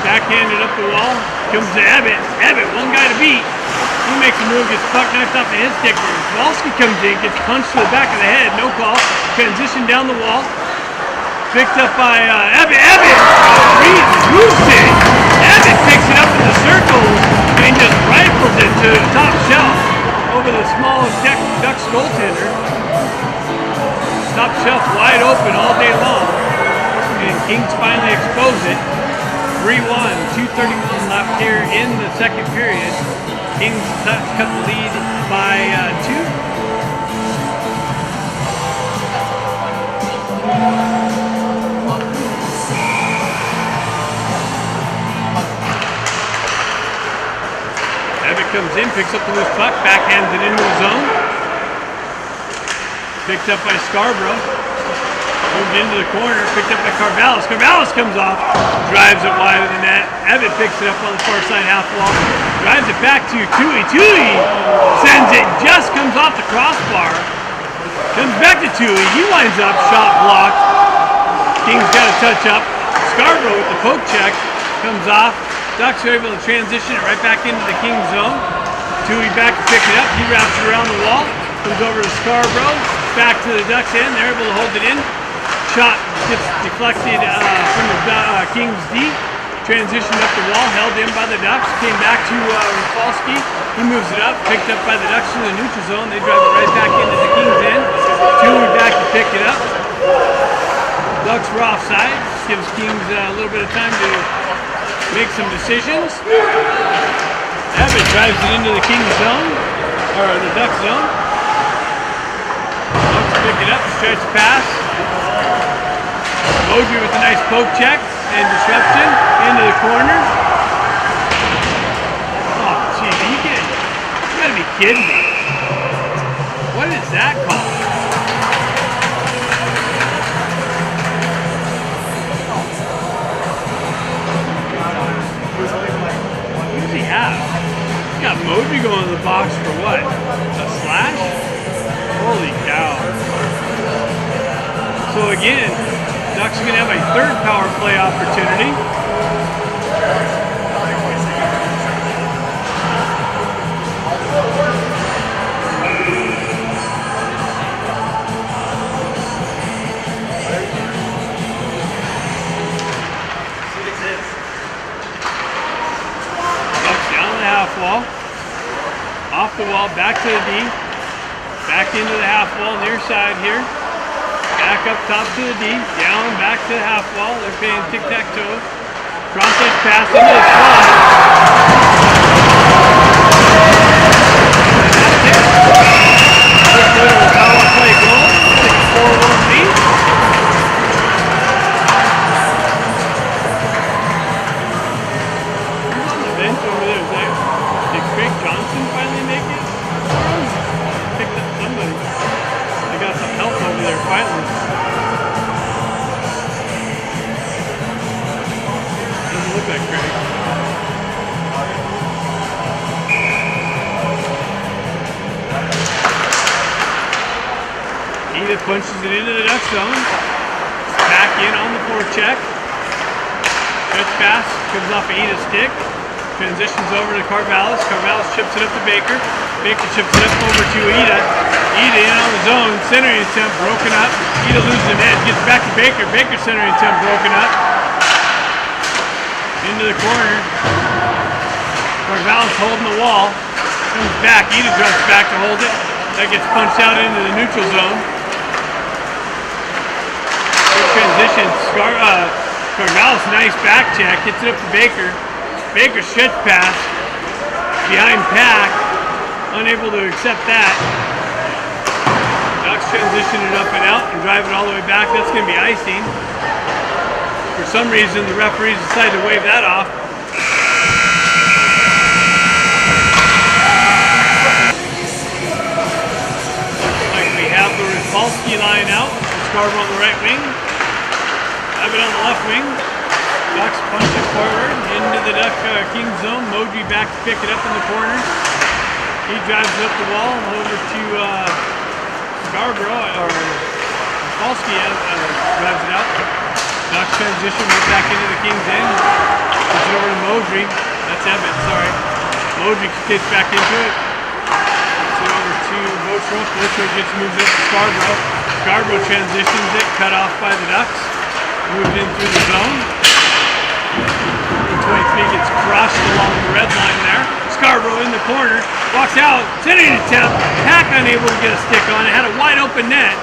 Backhanded up the wall. Comes to Evitt. Evitt, one guy to beat. He makes a move, gets puck knifed off of his stick. Kowalski comes in, gets punched to the back of the head. No call. Transition down the wall. Picked up by Evitt. Evitt moves it. Evitt picks it up in the circle and just rifles it to the top shelf over the small Ducks goaltender. Top shelf wide open all day long. And Kings finally expose it. 3-1, 2:31 left here in the second period. Kings cut the lead by 2. Evitt comes in, picks up the loose puck, backhands it into the zone. Picked up by Scarborough. Moved into the corner, picked up by Carvallis. Carvallis comes off, drives it wide of the net. Evitt picks it up on the far side half wall, drives it back to Tui. Tui sends it, just comes off the crossbar. Comes back to Tui, he winds up, shot blocked. Kings got a touch up. Scarborough with the poke check, comes off. Ducks are able to transition it right back into the Kings zone. Tui back to pick it up, he wraps it around the wall, comes over to Scarborough, back to the Ducks end, they're able to hold it in. Shot gets deflected from the Kings D. Transitioned up the wall, held in by the Ducks. Came back to Rafalski. He moves it up, picked up by the Ducks in the neutral zone. They drive it right back into the Kings end. Tui back to pick it up. Ducks were offside. Gives Kings a little bit of time to make some decisions. Evitt drives it into the Kings zone, or the Ducks zone. Ducks pick it up, stretch pass. Modry with a nice poke check and disruption into the corner. Oh, geez, you gotta be kidding me. What is that called? What does he have? He's got Modry going to the box for what? A slash? Holy cow. So again, Ducks are going to have a third power play opportunity. back to the D, back into the half wall, near side here. Back up top to the D, down, back to the half wall. They're playing tic-tac-toe. Cross-edge pass into the slot. Quick little power play goal. 6-4-1 lead. Who's on the bench over there? Did Craig Johnson finally make it? Picked up somebody. They got some help over there finally. Doesn't look like Craig. Edith punches it into the Duck zone. Back in on the forecheck. Stretch pass comes off of Edith's stick. Transitions over to Carvallis. Carvallis chips it up to Baker. Baker chips it up over to Ida. Ida in on the zone. Centering attempt broken up. Ida loses the net. Gets back to Baker. Baker centering attempt broken up. Into the corner. Carvallis holding the wall. Comes back. Ida drops back to hold it. That gets punched out into the neutral zone. Good transition. Carvallis nice back check. Hits it up to Baker. Baker stretch pass behind Pack, unable to accept that. Ducks transition it up and out and drive it all the way back. That's going to be icing. For some reason, the referees decided to wave that off. Looks like we have the Rafalski line out. Scarborough on the right wing. Abbott on the left wing. Ducks punch it forward into the Duck King zone. Moji back to pick it up in the corner. He drives it up the wall over to Scarborough, or Falsky drives it out. Ducks transition right back into the King's end. Puts it over to Moji. That's Abbott, sorry. Moji gets back into it. Puts it over to Botroff. Botroff gets moved up to Scarborough. Scarborough transitions it, cut off by the Ducks. Moved in through the zone. 23 gets crushed along the red line there. Scarborough in the corner, walks out, centering attempt. Pack unable to get a stick on it, had a wide open net.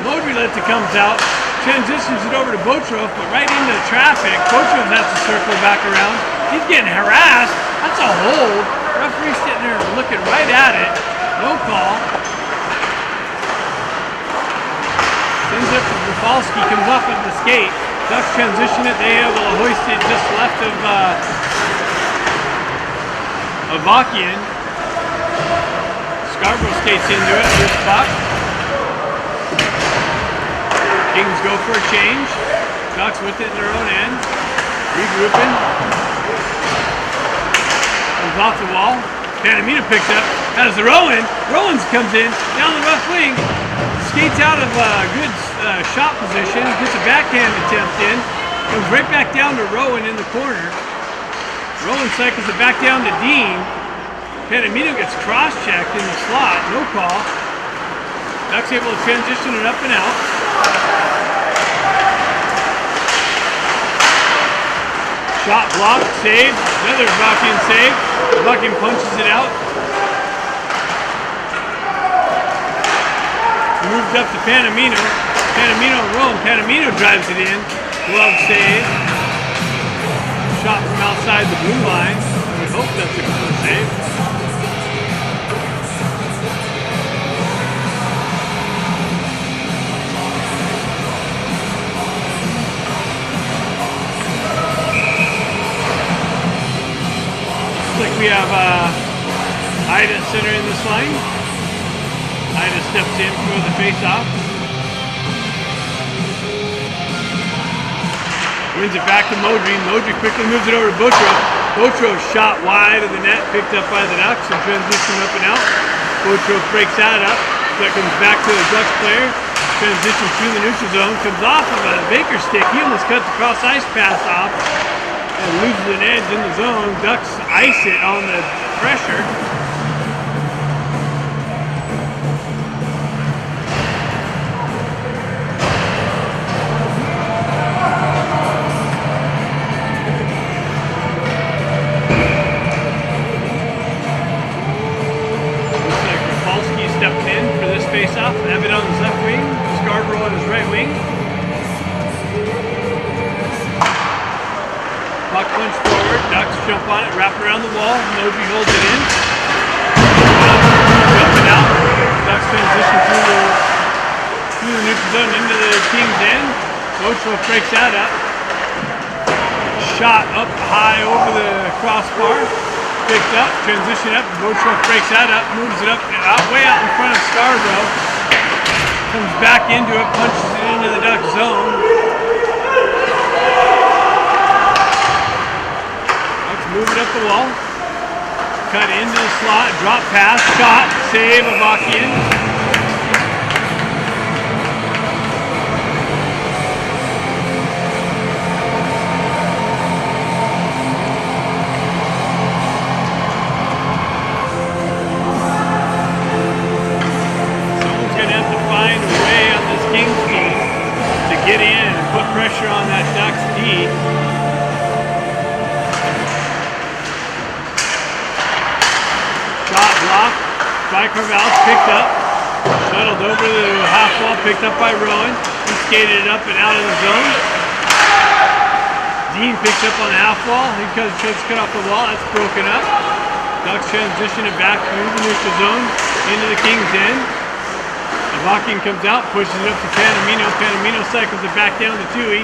Modry lets it comes out, transitions it over to Botroff, but right into the traffic. Botroff has to circle back around. He's getting harassed. That's a hold. Referee sitting there looking right at it. No call. Sends it to Rafalski, comes off of the skate. Ducks transition it, they able to hoist it just left of Avakian. Scarborough skates into it, good spot. Kings go for a change. Ducks with it in their own end. Regrouping. Comes off the wall. Panamina picks up, has the Rowan. Rowans comes in, down the left wing. Skates out of good shot position, gets a backhand attempt in, comes right back down to Rowan in the corner. Rowan cycles it back down to Dean. Panamino gets cross-checked in the slot, no call. Ducks able to transition it up and out. Shot blocked, saved, another Vakian save. Vakian punches it out. Moved up to Panamino. Panamino and Rome. Panamino drives it in. Glove save. Shot from outside the blue line. I would hope that's a glove save. Looks like we have Ida centering this line. Ida steps in for the face-off. Wins it back to Modry. Modry quickly moves it over to Botroff. Botroff shot wide of the net, picked up by the Ducks and transition up and out. Botroff breaks that up. That comes back to the Ducks player. Transition through the neutral zone. Comes off of a Baker stick. He almost cuts the cross ice pass off and loses an edge in the zone. Ducks ice it on the pressure. face-off. Evan on his left wing, Scarborough on his right wing. Puck punch forward, Ducks jump on it, wrap it around the wall, Noji holds it in. Jumping out, Ducks transition through the neutral zone into the Kings' end. Bochro breaks that up. Shot up high over the crossbar. Picked up, transition up, Bochro breaks that up, moves it up, way out in front of Scarborough. Comes back into it, punches it into the Duck zone. Move it up the wall, cut into the slot, drop pass, shot, save, Avakian. Someone's going to have to find a way on this Kings team to get in and put pressure on that Ducks D. By Carval's, picked up, shuttled over the half wall, picked up by Rowan. He skated it up and out of the zone. Dean picks up on the half wall. He tries to cut off the wall. That's broken up. Ducks transition it back through the neutral zone into the Kings' end. Avakian comes out, pushes it up to Panamino. Panamino cycles it back down to Tui.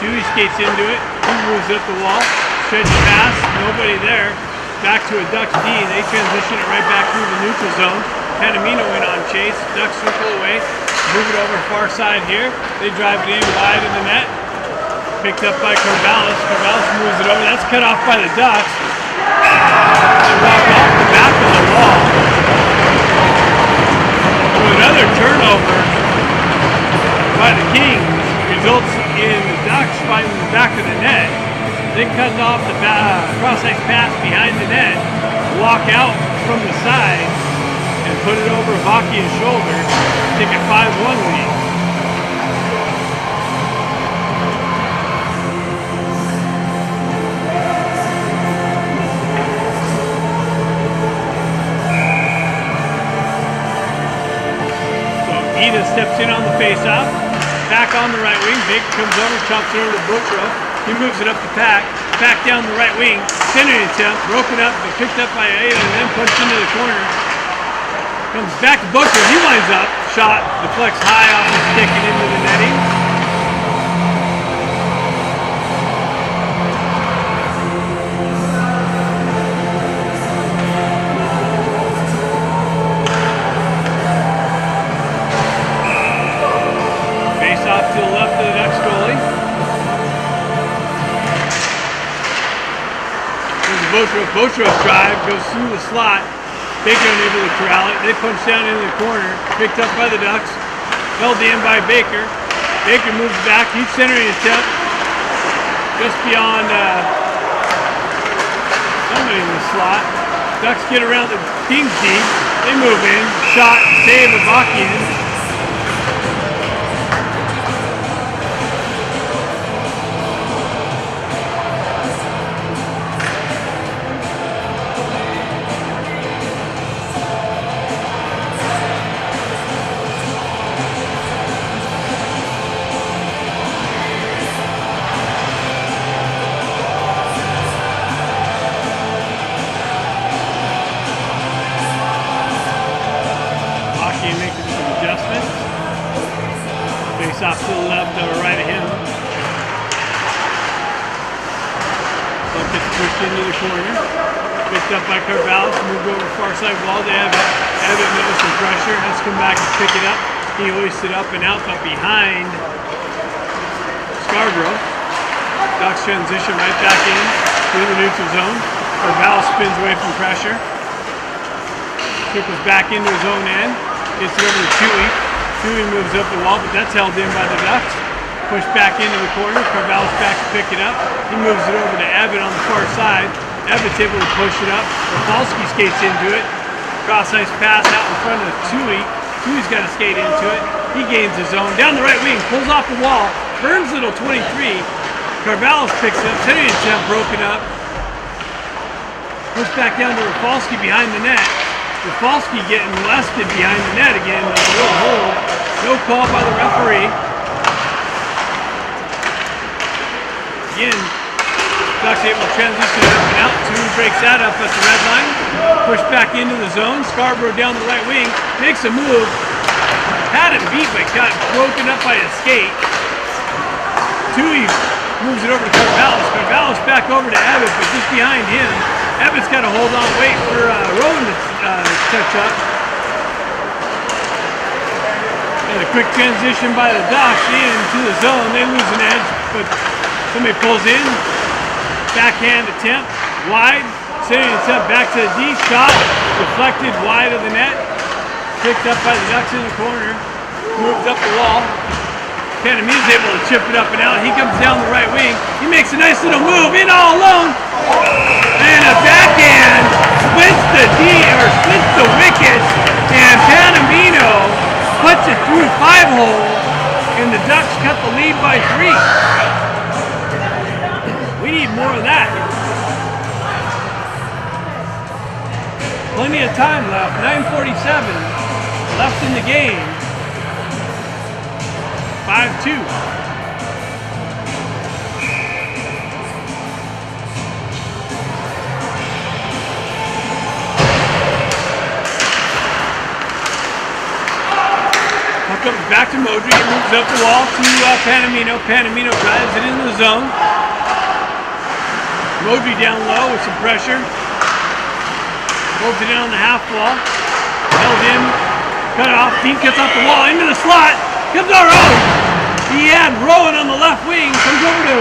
Tui skates into it. He moves it up the wall. Stretch pass. Nobody there. Back to a Ducks D, they transition it right back through the neutral zone. Panamino in on chase, Ducks circle away, move it over far side here. They drive it in wide in the net. Picked up by Carval's. Carval's moves it over, that's cut off by the Ducks. They walk off the back of the wall. So another turnover by the Kings results in the Ducks finding the back of the net. They cut off the cross-ice pass behind the net, walk out from the side, and put it over Avakian's shoulder, take a 5-1 lead. So Ida steps in on the face-off, back on the right wing, Baker comes over, chops it over to Bochro. He moves it up the pack down the right wing, centering attempt, broken up, but picked up by Ada and then punched into the corner. Comes back to Bochro, he winds up, shot, deflects high off his stick and into the netting. Face off to the left of the Ducks goalie. Bochro drive, goes through the slot. Baker unable to corral it. They punch down into the corner. Picked up by the Ducks. Held in by Baker. Baker moves back. He's centering attempt. Just beyond somebody in the slot. Ducks get around the Kings D. They move in. Shot, save, Avakian. Off to the left or right of him. Puck gets pushed into the corner. Picked up by Carvalho. Moved over far side wall to Evan. Evan knows some pressure. Has to come back and pick it up. He hoists it up and out, but behind Scarborough. Ducks transition right back in through the neutral zone. Carvalho spins away from pressure. Trickles back into his own end. Gets it over to Chewy. Chewy moves up the wall, but that's held in by the Ducks. Pushed back into the corner. Carvalho's back to pick it up. He moves it over to Evan on the far side. Evan's able to push it up. Rafalski skates into it. Cross-ice pass out in front of Chewy. Chewy's got to skate into it. He gains his own. Down the right wing, pulls off the wall. Burns little 23. Carvalho picks it up. Centering attempt broken up. Pushed back down to Rafalski behind the net. Rafalski getting molested behind the net again. A little hold. No call by the referee. Again, Ducks able to transition up and out. Two breaks that up at the red line. Push back into the zone. Scarborough down the right wing. Makes a move. Had him beat, but got broken up by a skate. Tui moves it over to Carvallis. Carvallis back over to Abbott, but just behind him. Abbott's got to hold on, wait for Rowan to touch up. And a quick transition by the Ducks into the zone. They lose an edge, but somebody pulls in. Backhand attempt, wide. Sending attempt back to the D. Shot deflected wide of the net. Picked up by the Ducks in the corner. Moved up the wall. Panamina's able to chip it up and out. He comes down the right wing. He makes a nice little move in all alone. And a backhand splits the wickets. And Panamino puts it through 5-hole. And the Ducks cut the lead by 3. We need more of that. Plenty of time left. 9:47 left in the game. 5-2. Puck comes back to Modry. It moves up the wall to Panamino. Panamino drives it into the zone. Modry down low with some pressure. Holds it in on the half wall. Held in. Cut off. Dean cuts off the wall into the slot. Comes our own. He had Rowan on the left wing. Comes over to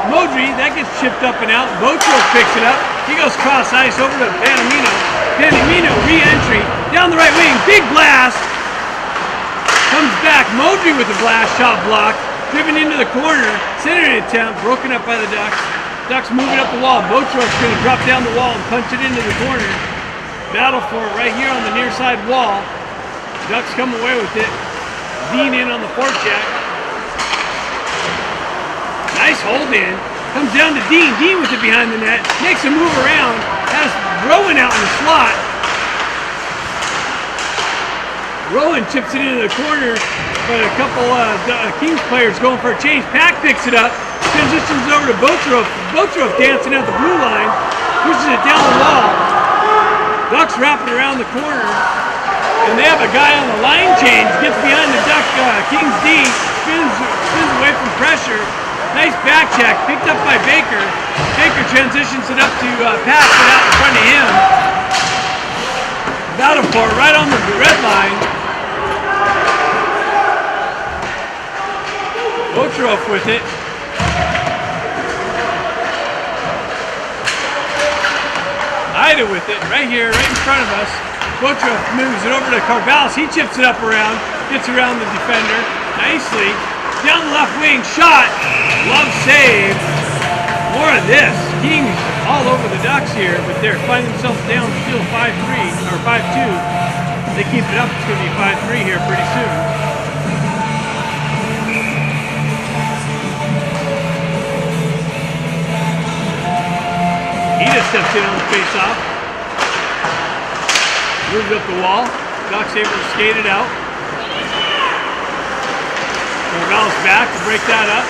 Modry. That gets chipped up and out. Botro picks it up. He goes cross ice over to Panamino. Panamino re-entry. Down the right wing. Big blast. Comes back. Modry with the blast shot block. Driven into the corner. Centering attempt. Broken up by the Ducks. Ducks moving up the wall. Botro's going to drop down the wall and punch it into the corner. Battle for it right here on the near side wall. Ducks come away with it. Dean in on the forecheck. Nice hold in. Comes down to Dean. Dean with it behind the net. Makes a move around. Has Rowan out in the slot. Rowan chips it into the corner, but a couple Kings players going for a change. Pack picks it up. Transitions over to Botrov. Botrov dancing at the blue line. Pushes it down the wall. Ducks wrapping around the corner. And they have a guy on the line change. Gets behind the Duck Kings D. Spins away from pressure. Nice back check. Picked up by Baker. Baker transitions it up to pass it out in front of him. Battle for it right on the red line. Botrov with it. Ida with it, right here, right in front of us. Botrov moves it over to Carvallis. He chips it up around, gets around the defender nicely. Down the left wing, shot. Glove save. More of this. Kings all over the Ducks here, but they're finding themselves down still 5-3 or 5-2. They keep it up, it's going to be 5-3 here pretty soon. Ida steps in on the face-off. Moves up the wall. Ducks able to skate it out. Carvallis back to break that up.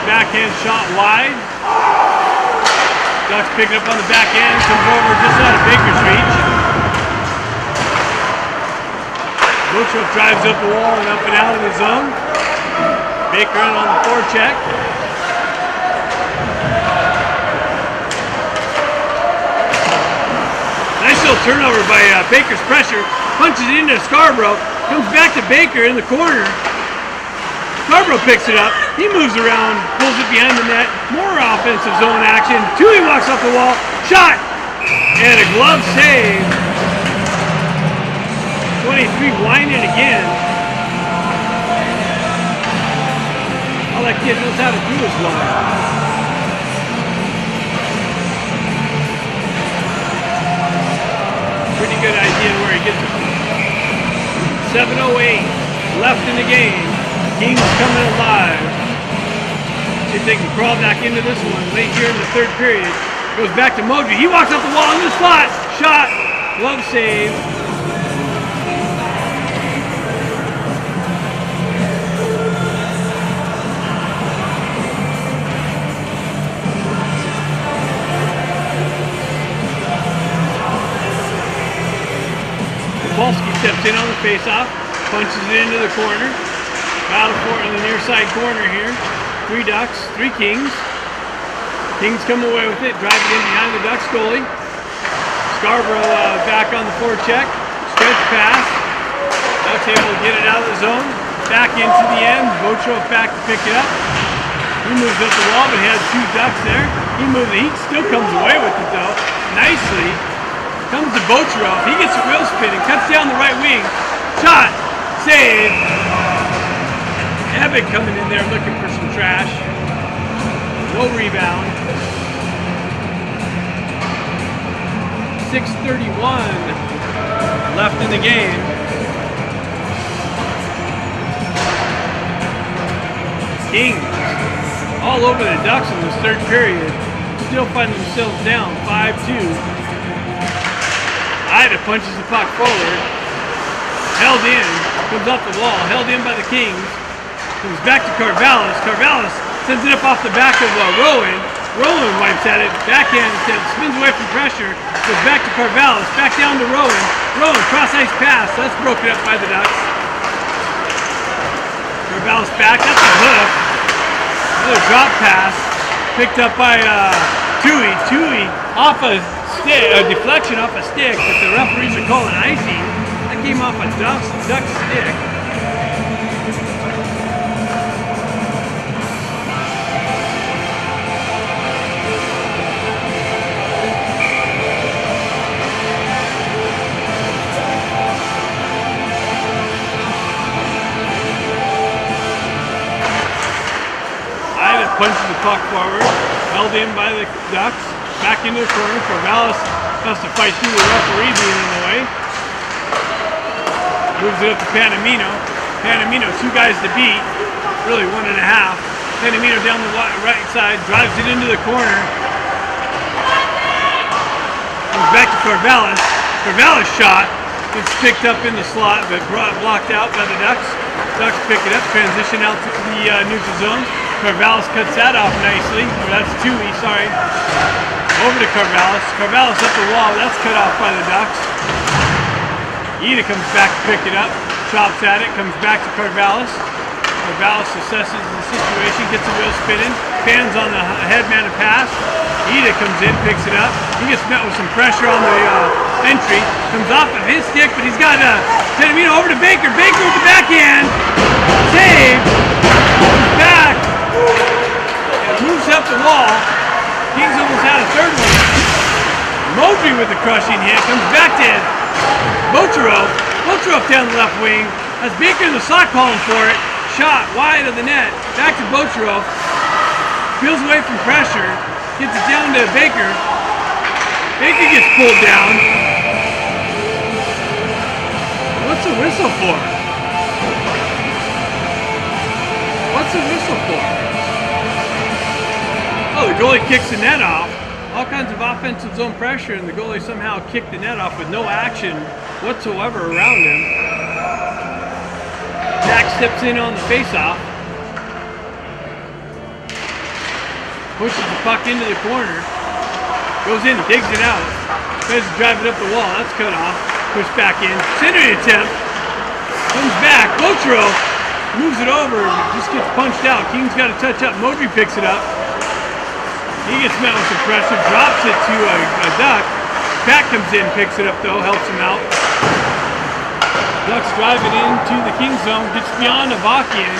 Backhand shot wide. Ducks picking up on the backhand. Comes over just out of Baker's reach. Botrov drives up the wall and up and out of the zone. Baker in on the forecheck. Nice little turnover by Baker's pressure. Punches it into Scarborough. Comes back to Baker in the corner. Scarborough picks it up. He moves around, pulls it behind the net. More offensive zone action. Tui walks off the wall. Shot! And a glove save. 23 winding again. All that kid knows how to do is wind. Pretty good idea where he gets it from. 7:08 left in the game. Kings coming alive. See if they can crawl back into this one late here in the third period. Goes back to Modry. He walks up the wall in the slot. Shot. Glove save. Polsky steps in on the face-off, punches it into the corner. Battle for it in the near side corner here. 3 Ducks, 3 Kings. Kings come away with it, drive it in behind the Ducks goalie. Scarborough back on the forecheck. Stretch pass. Ducks able to get it out of the zone. Back into the end. Botrov back to pick it up. He moves up the wall, but he has 2 Ducks there. He still comes away with it though. Nicely. Comes to Botrov. He gets a real spin and cuts down the right wing. Shot. Save. Ebbett coming in there looking for some trash. No rebound. 6:31 left in the game. Kings all over the Ducks in this third period. Still finding themselves down 5-2. Ida punches the puck forward. Held in. Comes off the wall. Held in by the Kings. Comes back to Carvallis. Carvallis sends it up off the back of Rowan. Rowan wipes at it. Backhand instead. Spins away from pressure. Goes back to Carvallis. Back down to Rowan. Rowan cross-ice pass. That's broken up by the Ducks. Carvallis back. That's a hook. Another drop pass. Picked up by Tui. Tui off a deflection off a stick, but the referees are calling icing. That came off a Duck's stick. Ida punches the puck forward, held in by the Ducks. Back into the corner. Carvallis has to fight through the referee being in the way. Moves it up to Panamino. Panamino, 2 guys to beat. Really 1.5. Panamino down the right side, drives it into the corner. Comes back to Carvallis. Carvallis shot. Gets picked up in the slot, but blocked out by the Ducks. Ducks pick it up, transition out to the neutral zone. Carvallis cuts that off nicely. Or that's Tui, sorry. Over to Carvallis. Carvallis up the wall. That's cut off by the Ducks. Ida comes back to pick it up. Chops at it. Comes back to Carvallis. Carvallis assesses the situation. Gets the wheel spinning. Fans on the headman to pass. Ida comes in, picks it up. He gets met with some pressure on the entry. Comes off of his stick, but he's got Panamino over to Baker. Baker with the backhand. Save. Comes back. And moves up the wall. Kings almost had a third one. Modry with the crushing hit. Comes back to Botrov. Botrov down the left wing. Has Baker in the slot calling for it. Shot wide of the net. Back to Botrov. Peels away from pressure. Gets it down to Baker. Baker gets pulled down. What's the whistle for? What's the whistle for? Oh, the goalie kicks the net off. All kinds of offensive zone pressure, and the goalie somehow kicked the net off with no action whatsoever around him. Jack steps in on the face-off. Pushes the puck into the corner. Goes in, digs it out. Tries to drive it up the wall. That's cut off. Pushed back in. Centering attempt. Comes back. Botrov moves it over. Just gets punched out. King's got to touch up. Modry picks it up. He gets met with some pressure, drops it to a Duck. Pat comes in, picks it up though, helps him out. Ducks drive it into the King zone, gets beyond Avakian.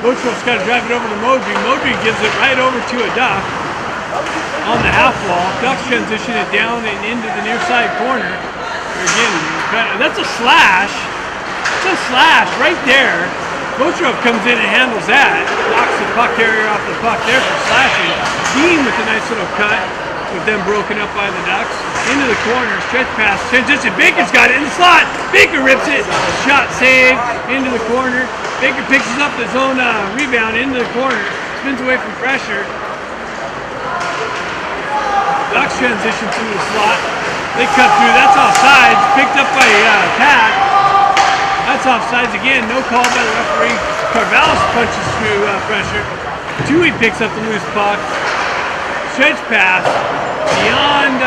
Botrov's got to drive it over to Modry. Modry gives it right over to a Duck on the half wall. Ducks transition it down and into the near side corner. Again, that's a slash. It's a slash right there. Botrov comes in and handles that. Knocks the puck carrier off the puck there for slashing. Dean with a nice little cut, with them broken up by the Ducks. Into the corner, stretch pass, transition. Baker's got it in the slot. Baker rips it. Shot saved into the corner. Baker picks up his own rebound into the corner. Spins away from pressure. Ducks transition through the slot. They cut through. That's offsides. Picked up by Pat. That's offsides again. No call by the referee. Carvallis punches through pressure. Tui picks up the loose puck. Stretch pass beyond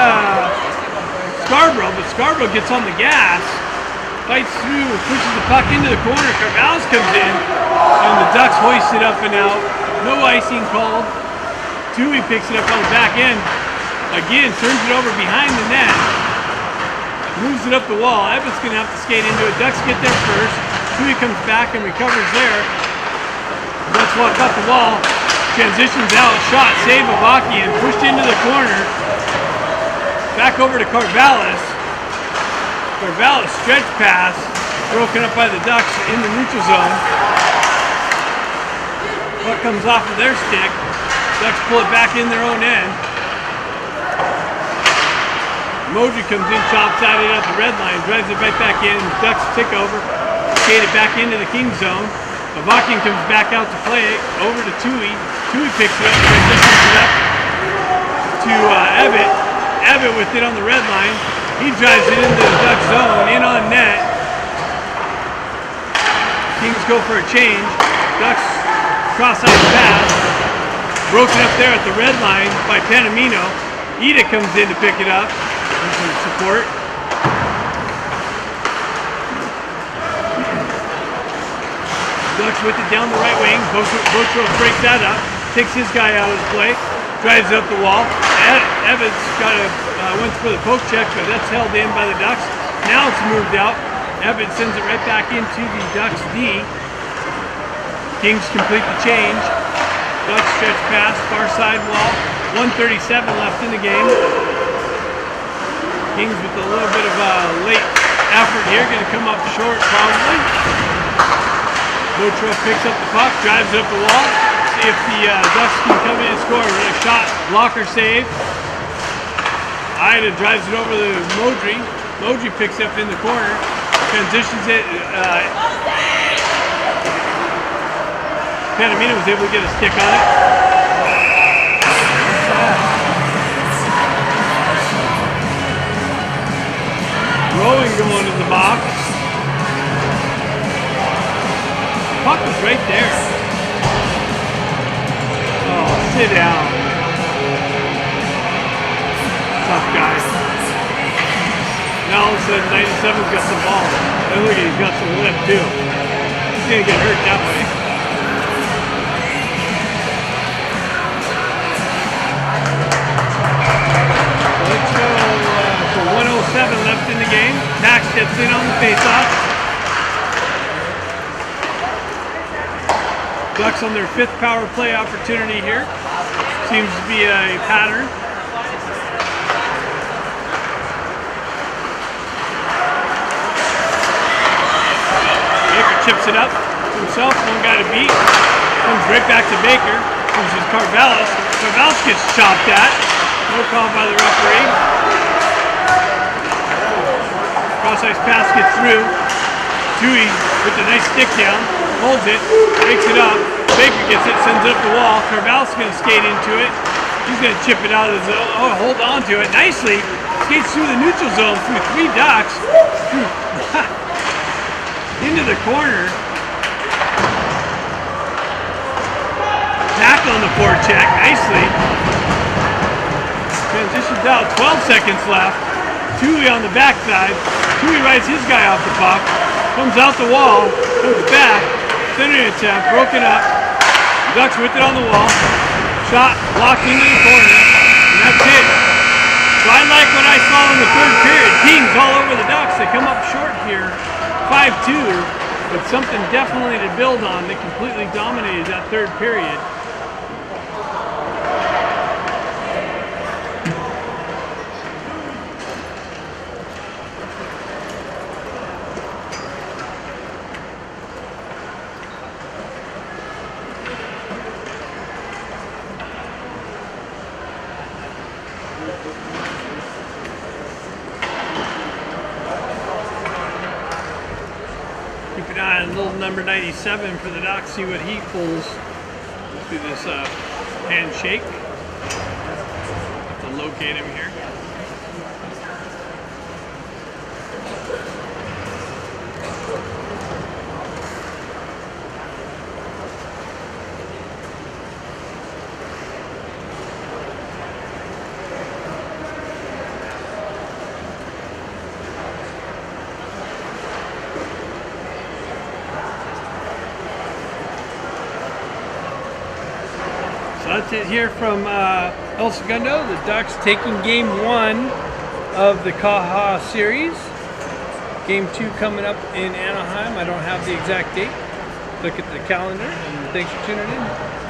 Scarborough, but Scarborough gets on the gas. Fights through, pushes the puck into the corner. Carvallis comes in, and the Ducks hoist it up and out. No icing called. Tui picks it up on the back end. Again, turns it over behind the net. Moves it up the wall. Evans going to have to skate into it. Ducks get there first. Tui comes back and recovers there. Ducks walk up the wall. Transitions out. Shot. Save of Akian. Pushed into the corner. Back over to Carvallis. Carvallis stretch pass. Broken up by the Ducks in the neutral zone. Puck comes off of their stick. Ducks pull it back in their own end. Modry comes in, chops at it at the red line, drives it right back in. Ducks tick over, skate it back into the King zone. Avakian comes back out to play it, over to Tui. Tui picks it up, transitions it up to Ebbett. Ebbett with it on the red line. He drives it into the Duck zone, in on net. Kings go for a change. Ducks cross-ice pass. Broken up there at the red line by Panamino. Ida comes in to pick it up. Some support. Ducks with it down the right wing. Botros breaks that up. Takes his guy out of the play. Drives it up the wall. Evans went for the poke check, but that's held in by the Ducks. Now it's moved out. Evans sends it right back into the Ducks D. Kings complete the change. Ducks stretch pass, far side wall. 1:37 left in the game. Kings with a little bit of a late effort here, going to come up short probably. Botros picks up the puck, drives it up the wall. See if the Ducks can come in and score. A shot, blocker save. Ida drives it over to Modry. Modry picks up in the corner, transitions it. Panamino was able to get a stick on it. Rowan going in the box. Puck was right there. Oh, sit down. Tough guy. Now all of a sudden 97's got some ball. And look at he's got some lift too. He's gonna get hurt that way. Let's go for 1:07 left in the game. Max gets in on the faceoff. Ducks on their 5th power play opportunity here. Seems to be a pattern. Baker chips it up himself. One guy to beat. Comes right back to Baker. Comes to Carvallis. Carvallis gets chopped at. No call by the referee. Cross-ice pass gets through. Tui with a nice stick down. Holds it. Breaks it up. Baker gets it. Sends it up the wall. Carvallis is going to skate into it. He's going to chip it out of the zone. Oh, hold on to it nicely. Skates through the neutral zone through 3 Ducks. Into the corner. Back on the forecheck. Nicely. Transitions out, 12 seconds left. Tui on the backside. Tui rides his guy off the puck. Comes out the wall. Comes back. Centering attempt. Broken up. Ducks with it on the wall. Shot blocked into the corner. And that's it. So I like what I saw in the 3rd period. Kings all over the Ducks. They come up short here. 5-2. But something definitely to build on. They completely dominated that 3rd period. Keep an eye on little number 97 for the Ducks, see what he pulls through this handshake. Have to locate him here. That's it here from El Segundo. The Ducks taking game 1 of the CAHA series. Game 2 coming up in Anaheim. I don't have the exact date. Look at the calendar, and thanks for tuning in.